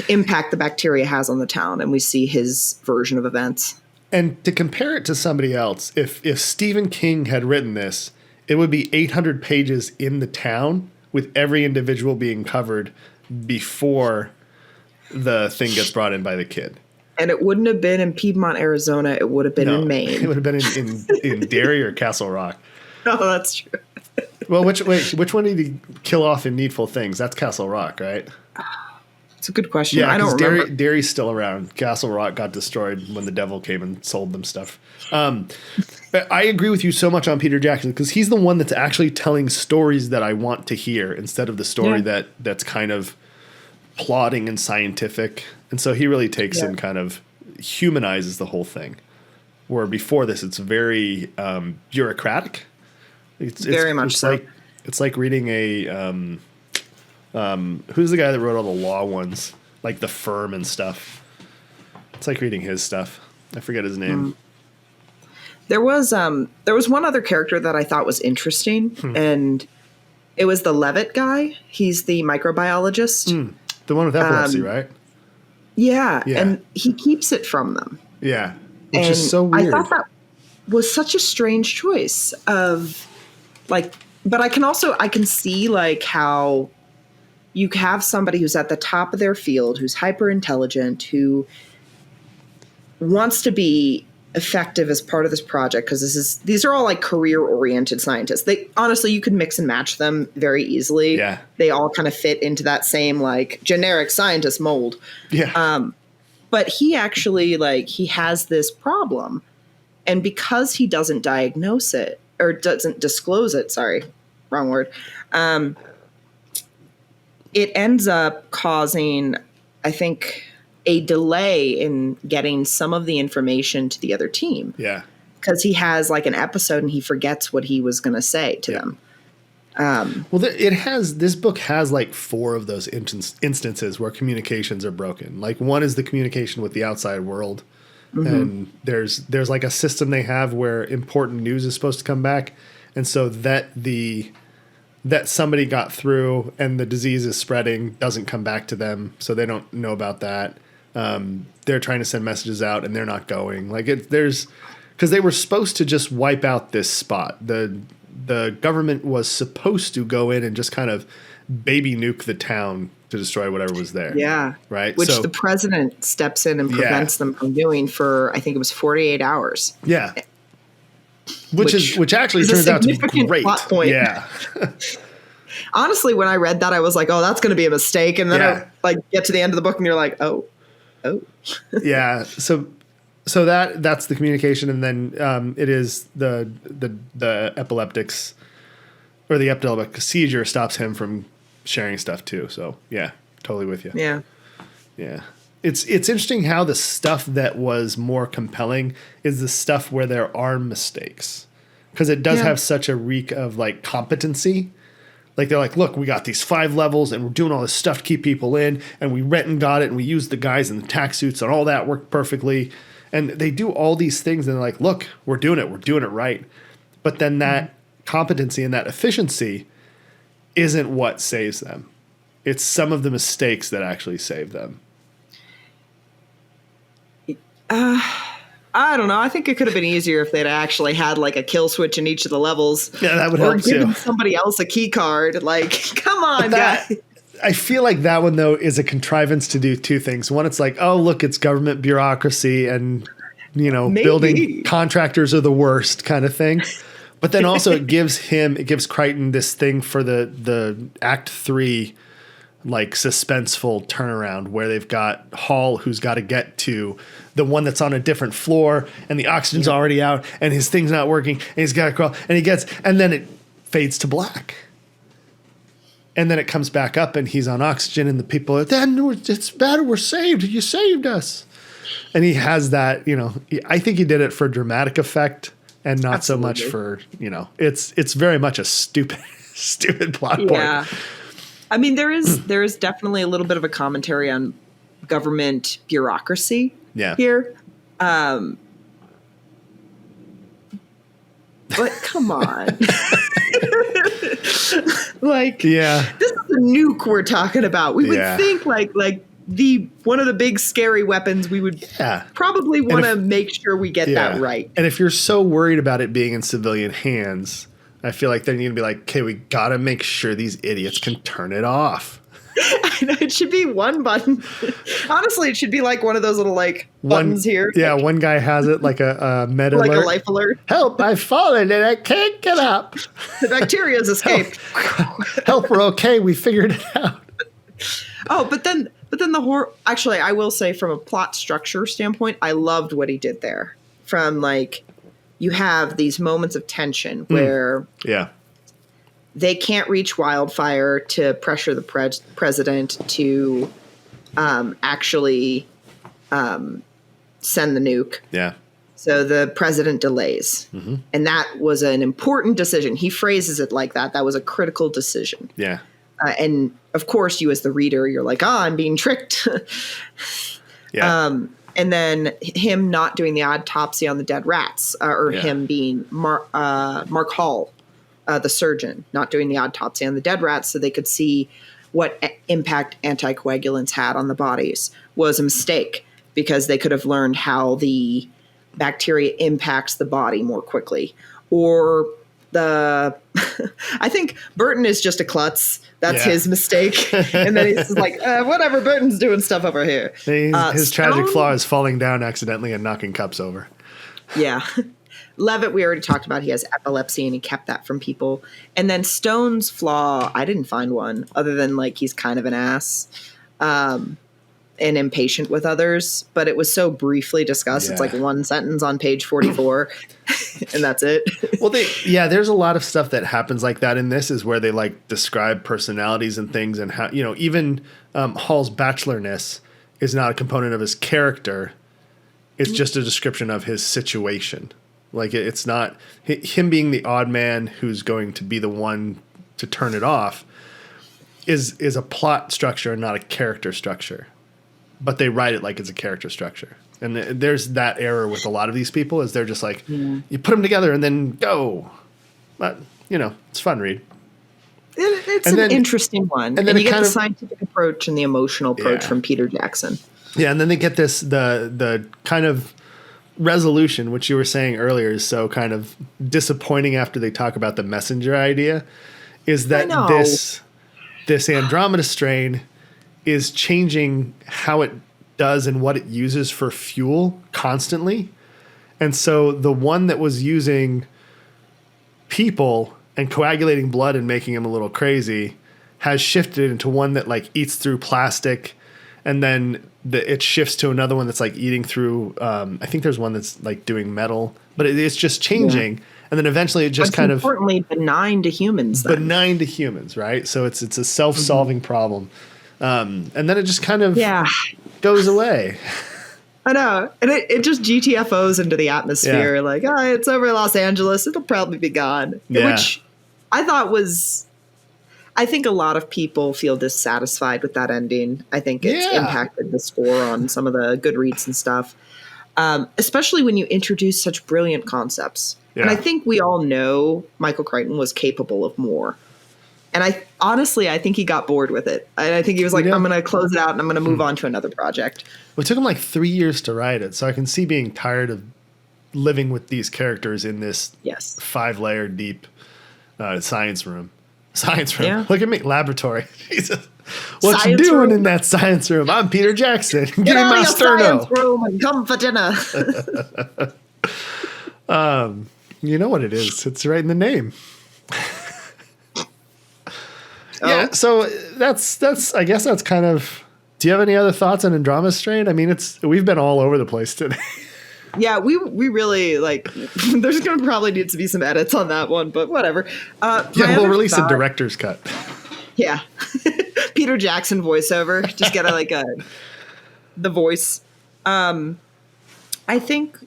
Speaker 2: impact the bacteria has on the town, and we see his version of events.
Speaker 1: And to compare it to somebody else, if Stephen King had written this, it would be 800 pages in the town with every individual being covered before the thing gets brought in by the kid.
Speaker 2: And it wouldn't have been in Piedmont, Arizona. It would have been in Maine.
Speaker 1: It would have been in Derry or Castle Rock.
Speaker 2: Oh, that's true.
Speaker 1: Well, which one did he kill off in Needful Things? That's Castle Rock, right?
Speaker 2: It's a good question.
Speaker 1: Yeah,
Speaker 2: I don't remember.
Speaker 1: Derry's still around. Castle Rock got destroyed when the devil came and sold them stuff. I agree with you so much on Peter Jackson because he's the one that's actually telling stories that I want to hear instead of the story that's kind of plotting and scientific. And so he really takes and kind of humanizes the whole thing. Where before this, it's very bureaucratic. It's
Speaker 2: very much so.
Speaker 1: It's like reading a who's the guy that wrote all the law ones, like The Firm and stuff. It's like reading his stuff. I forget his name.
Speaker 2: There was one other character that I thought was interesting, and it was the Levitt guy. He's the microbiologist.
Speaker 1: The one with epilepsy, right?
Speaker 2: Yeah, and he keeps it from them.
Speaker 1: Yeah, which is so weird.
Speaker 2: I thought that was such a strange choice of but I can see how you have somebody who's at the top of their field, who's hyper intelligent, who wants to be effective as part of this project because these are all career oriented scientists. They honestly, you could mix and match them very easily.
Speaker 1: Yeah,
Speaker 2: they all kind of fit into that same generic scientist mold.
Speaker 1: Yeah,
Speaker 2: but he actually he has this problem, and because he doesn't diagnose it or doesn't disclose it, sorry, wrong word. It ends up causing, I think, a delay in getting some of the information to the other team.
Speaker 1: Yeah.
Speaker 2: Because he has an episode and he forgets what he was going to say to them.
Speaker 1: Well, this book has 4 of those instances where communications are broken. One is the communication with the outside world. And there's a system they have where important news is supposed to come back. And so that somebody got through and the disease is spreading doesn't come back to them. So they don't know about that. They're trying to send messages out and they're not going. Because they were supposed to just wipe out this spot. The government was supposed to go in and just kind of baby nuke the town to destroy whatever was there.
Speaker 2: Yeah.
Speaker 1: Right.
Speaker 2: Which the president steps in and prevents them from doing for, I think it was 48 hours.
Speaker 1: Yeah. Which actually turns out to be great.
Speaker 2: Plot point.
Speaker 1: Yeah.
Speaker 2: Honestly, when I read that, I was like, oh, that's going to be a mistake. And then I get to the end of the book and you're like, oh.
Speaker 1: Yeah. So that's the communication. And then it is the epileptics or the epileptic seizure stops him from sharing stuff too. So yeah, totally with you.
Speaker 2: Yeah.
Speaker 1: Yeah. It's interesting how the stuff that was more compelling is the stuff where there are mistakes. Because it does have such a reek of competency. They're look, we got these 5 levels and we're doing all this stuff to keep people in, and we rent and got it and we used the guys in the tack suits and all that worked perfectly. And they do all these things and they're like, look, we're doing it right. But then that competency and that efficiency isn't what saves them. It's some of the mistakes that actually save them.
Speaker 2: I don't know. I think it could have been easier if they'd actually had like a kill switch in each of the levels.
Speaker 1: Yeah, that would
Speaker 2: or
Speaker 1: help
Speaker 2: given
Speaker 1: too.
Speaker 2: somebody else a key card. Like, come on, guys.
Speaker 1: I feel like that one, though, is a contrivance to do two things. One, it's like, oh, look, it's government bureaucracy and, building contractors are the worst kind of thing. But then also it gives Crichton this thing for the Act 3, like, suspenseful turnaround where they've got Hall who's got to get to the one that's on a different floor and the oxygen's already out and his thing's not working and he's got to crawl and then it fades to black. And then it comes back up and he's on oxygen and the people are, then it's bad. We're saved. You saved us. And he has that, I think he did it for dramatic effect and not so much for, it's very much a stupid plot point.
Speaker 2: Yeah. I mean, there is definitely a little bit of a commentary on government bureaucracy here. But come on. This is a nuke we're talking about. We would think like the one of the big scary weapons we would probably want to make sure we get that right.
Speaker 1: And if you're so worried about it being in civilian hands, I feel like then you're gonna be like, okay, we gotta make sure these idiots can turn it off.
Speaker 2: I know, it should be one button. Honestly, it should be like one of those little buttons here.
Speaker 1: Yeah, one guy has it like a med
Speaker 2: like
Speaker 1: alert.
Speaker 2: a life alert.
Speaker 1: Help! I've fallen and I can't get up.
Speaker 2: The bacteria's escaped.
Speaker 1: Help! We're okay. We figured it out.
Speaker 2: Oh, but then the horror. Actually, I will say from a plot structure standpoint, I loved what he did there. From you have these moments of tension where they can't reach Wildfire to pressure the president to actually send the nuke. Yeah. So the president delays. Mm-hmm. And that was an important decision. He phrases it like that. That was a critical decision. Yeah. And of course, you as the reader, you're like, I'm being tricked. And then him not doing the autopsy on the dead rats, him being Mark Hall, the surgeon, not doing the autopsy on the dead rats so they could see what impact anticoagulants had on the bodies was a mistake because they could have learned how the bacteria impacts the body more quickly. Or I think Burton is just a klutz. That's his mistake. And then he's like, whatever, Burton's doing stuff over here.
Speaker 1: His tragic flaw is falling down accidentally and knocking cups over. Yeah.
Speaker 2: Levitt, we already talked about, he has epilepsy and he kept that from people. And then Stone's flaw, I didn't find one other than he's kind of an ass and impatient with others. But it was so briefly discussed. It's one sentence on page 44 and that's it.
Speaker 1: Well, there's a lot of stuff that happens like that in this is where they describe personalities and things and how, even Hall's bachelorness is not a component of his character. It's just a description of his situation. It's not him being the odd man who's going to be the one to turn it off is a plot structure and not a character structure. But they write it like it's a character structure. And there's that error with a lot of these people is they're just you put them together and then go. But, it's fun read.
Speaker 2: It's an interesting one. And then you get the scientific approach and the emotional approach from Peter Jackson.
Speaker 1: Yeah, and then they get the kind of resolution, which you were saying earlier is so kind of disappointing after they talk about the messenger idea, is that this Andromeda strain is changing how it does and what it uses for fuel constantly. And so the one that was using people and coagulating blood and making him a little crazy has shifted into one that eats through plastic, and then it shifts to another one that's eating through, I think there's one that's doing metal, but it's just changing. Yeah. And then eventually it just
Speaker 2: importantly benign to humans.
Speaker 1: Benign to humans, right? So it's a self-solving problem. And then it just kind of goes away.
Speaker 2: I know. And it just GTFOs into the atmosphere. It's over Los Angeles. It'll probably be gone. Yeah. Which I thought was... I think a lot of people feel dissatisfied with that ending. I think it's impacted the score on some of the Goodreads and stuff. especially when you introduce such brilliant concepts. Yeah. And I think we all know Michael Crichton was capable of more. And I think he got bored with it. I think he was like, I'm going to close it out and I'm going to move on to another project.
Speaker 1: Well, it took him like 3 years to write it. So I can see being tired of living with these characters in this 5-layer deep science room. Yeah. Look at me, laboratory. Jesus. What science you doing room? In that science room? I'm Peter Jackson. Give me my Sterno.
Speaker 2: Science room and come for dinner.
Speaker 1: You know what it is. It's right in the name. Yeah, so that's I guess that's kind of. Do you have any other thoughts on Andromeda Strain? I mean, we've been all over the place today.
Speaker 2: Yeah, we really like. There's going to probably need to be some edits on that one, but whatever.
Speaker 1: We'll release a director's cut.
Speaker 2: Yeah, Peter Jackson voiceover. Just get the voice. I think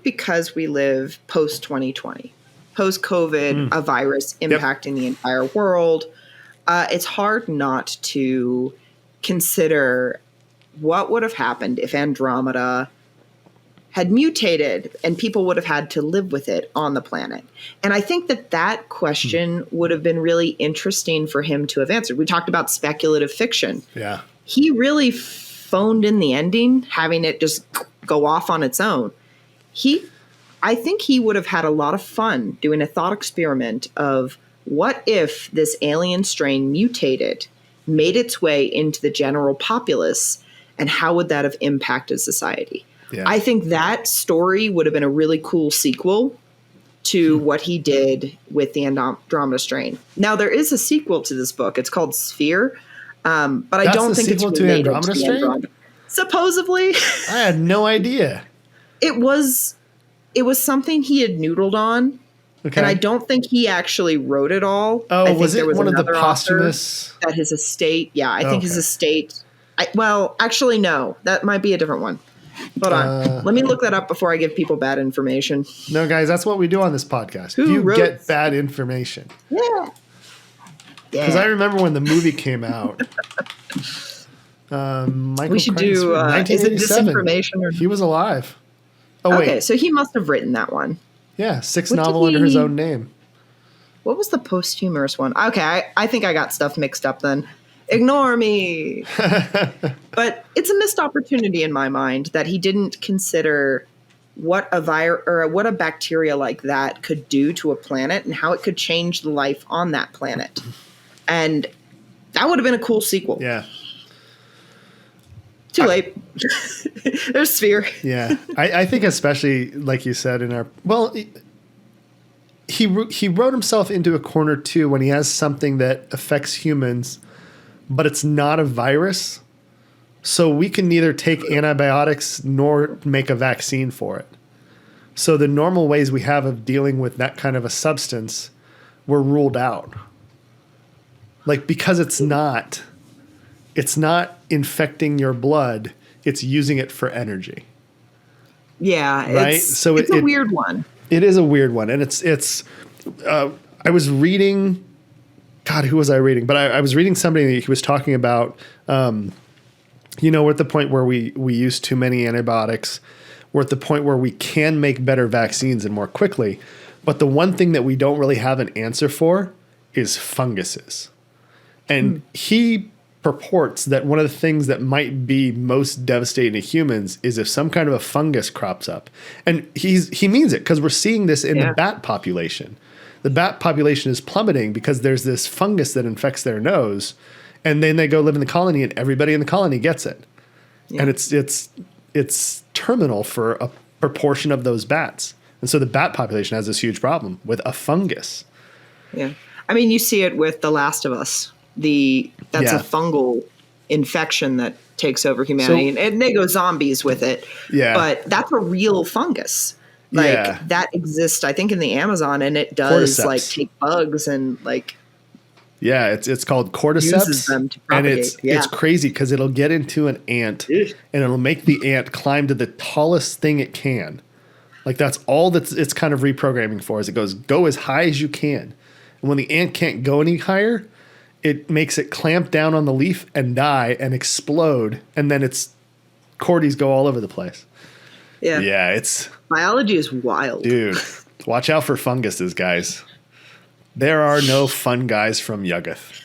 Speaker 2: because we live post 2020, post COVID, a virus impacting the entire world, it's hard not to consider what would have happened if Andromeda had mutated and people would have had to live with it on the planet. And I think that question would have been really interesting for him to have answered. We talked about speculative fiction.
Speaker 1: Yeah.
Speaker 2: He really phoned in the ending, having it just go off on its own. I think he would have had a lot of fun doing a thought experiment of what if this alien strain mutated, made its way into the general populace, and how would that have impacted society? Yeah. I think that story would have been a really cool sequel to what he did with the Andromeda Strain. Now, there is a sequel to this book. It's called Sphere, but I don't think it's related to Andromeda Strain? Supposedly.
Speaker 1: I had no idea.
Speaker 2: It was something he had noodled on, and I don't think he actually wrote it all.
Speaker 1: Oh, I think there was one of the posthumous?
Speaker 2: That his estate, I think his estate. Actually, no, that might be a different one. Hold on. Let me look that up before I give people bad information.
Speaker 1: No, guys, that's what we do on this podcast. You get bad information.
Speaker 2: Yeah.
Speaker 1: Because I remember when the movie came out.
Speaker 2: We should do. Is it disinformation? Or?
Speaker 1: He was alive. Oh,
Speaker 2: okay,
Speaker 1: wait.
Speaker 2: so he must have written that one.
Speaker 1: Yeah, sixth novel under his own name.
Speaker 2: What was the posthumous one? Okay, I think I got stuff mixed up then. Ignore me. But it's a missed opportunity in my mind that he didn't consider what a virus or what a bacteria like that could do to a planet and how it could change the life on that planet. And that would have been a cool sequel.
Speaker 1: Yeah.
Speaker 2: Too late. There's Sphere.
Speaker 1: Yeah. I think especially, like you said, he wrote himself into a corner too when he has something that affects humans, but it's not a virus. So we can neither take antibiotics nor make a vaccine for it. So the normal ways we have of dealing with that kind of a substance were ruled out. Like, because it's not infecting your blood, it's using it for energy.
Speaker 2: Yeah.
Speaker 1: Right.
Speaker 2: It's a weird one.
Speaker 1: It is a weird one. And I was reading, God, who was I reading? But I was reading somebody that he was talking about, we're at the point where we use too many antibiotics. We're at the point where we can make better vaccines and more quickly. But the one thing that we don't really have an answer for is funguses. And he purports that one of the things that might be most devastating to humans is if some kind of a fungus crops up. And he means it, because we're seeing this in the bat population. The bat population is plummeting because there's this fungus that infects their nose, and then they go live in the colony and everybody in the colony gets it. Yeah. And it's terminal for a proportion of those bats. And so the bat population has this huge problem with a fungus.
Speaker 2: Yeah. I mean, you see it with The Last of Us. That's a fungal infection that takes over humanity, and they go zombies with it. Yeah. But that's a real fungus. That exists, I think, in the Amazon, and it does cordyceps. Take bugs and
Speaker 1: Yeah, it's called cordyceps,
Speaker 2: uses them to propagate.
Speaker 1: And it's crazy because it'll get into an ant and it'll make the ant climb to the tallest thing it can. That's all that it's kind of reprogramming for. Is it goes, go as high as you can, and when the ant can't go any higher, it makes it clamp down on the leaf and die and explode, and then it's cordy's go all over the place.
Speaker 2: Yeah.
Speaker 1: Yeah, it's
Speaker 2: biology is wild.
Speaker 1: Dude, watch out for funguses, guys. There are no fun guys from Yuggoth.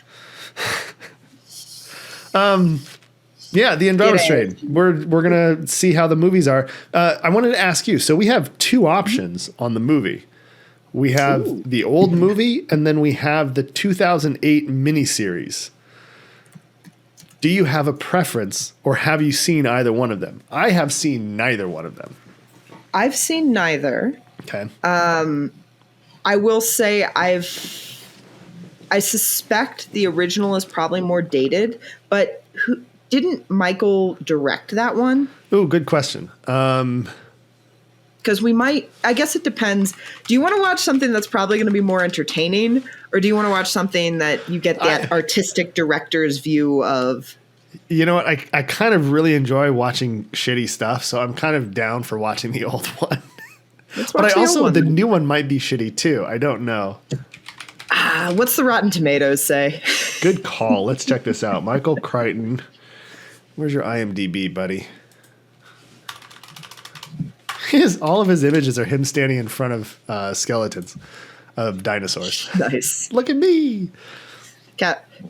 Speaker 1: Yeah, the Andromeda Strain. We're gonna see how the movies are. I wanted to ask you. So we have two options on the movie. We have the old movie, and then we have the 2008 miniseries. Do you have a preference, or have you seen either one of them? I have seen neither one of them.
Speaker 2: I've seen neither.
Speaker 1: Okay.
Speaker 2: I will say I suspect the original is probably more dated, but didn't Michael direct that one?
Speaker 1: Oh, good question.
Speaker 2: Because we might, I guess it depends. Do you want to watch something that's probably going to be more entertaining, or do you want to watch something that you get that artistic director's view of?
Speaker 1: You know what? I kind of really enjoy watching shitty stuff, so I'm kind of down for watching the old one. But the new one might be shitty too. I don't know.
Speaker 2: What's the Rotten Tomatoes say?
Speaker 1: Good call. Let's check this out. Michael Crichton. Where's your IMDb, buddy? All of his images are him standing in front of skeletons of dinosaurs.
Speaker 2: Nice.
Speaker 1: Look at me.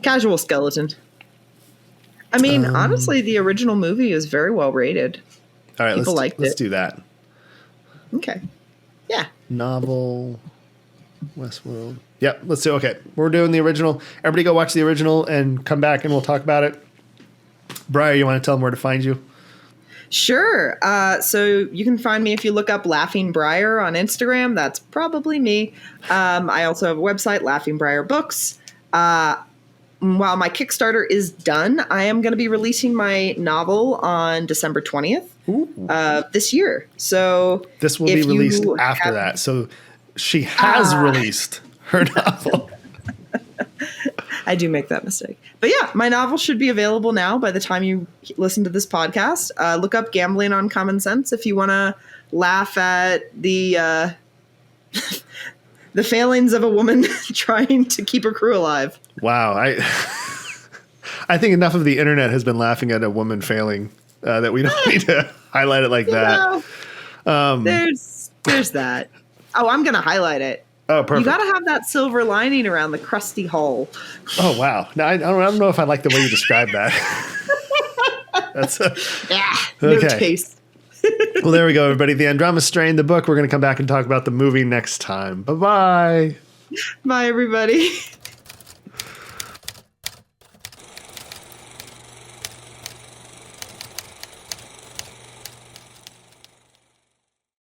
Speaker 2: Casual skeleton. I mean, honestly, the original movie is very well rated.
Speaker 1: All right, let's do that.
Speaker 2: Okay. Yeah.
Speaker 1: Novel, Westworld. Yep, let's do. Okay, we're doing the original. Everybody, go watch the original and come back, and we'll talk about it. Briar, you want to tell them where to find you?
Speaker 2: Sure. So you can find me if you look up Laughing Briar on Instagram. That's probably me. I also have a website, Laughing Briar Books. While my Kickstarter is done, I am going to be releasing my novel on December 20th this year. So
Speaker 1: this will be released after that. So she has released her novel.
Speaker 2: I do make that mistake. But yeah, my novel should be available now by the time you listen to this podcast. Look up Gambling on Common Sense if you want to laugh at the the failings of a woman trying to keep her crew alive.
Speaker 1: Wow. I think enough of the internet has been laughing at a woman failing that we don't need to highlight it like that.
Speaker 2: There's that. Oh, I'm going to highlight it.
Speaker 1: Oh, perfect.
Speaker 2: You got to have that silver lining around the crusty hull.
Speaker 1: Oh, wow. Now, I don't know if I like the way you describe that. That's
Speaker 2: no taste.
Speaker 1: Well, there we go, everybody. The Andromeda Strain, the book. We're going to come back and talk about the movie next time. Bye-bye.
Speaker 2: Bye, everybody.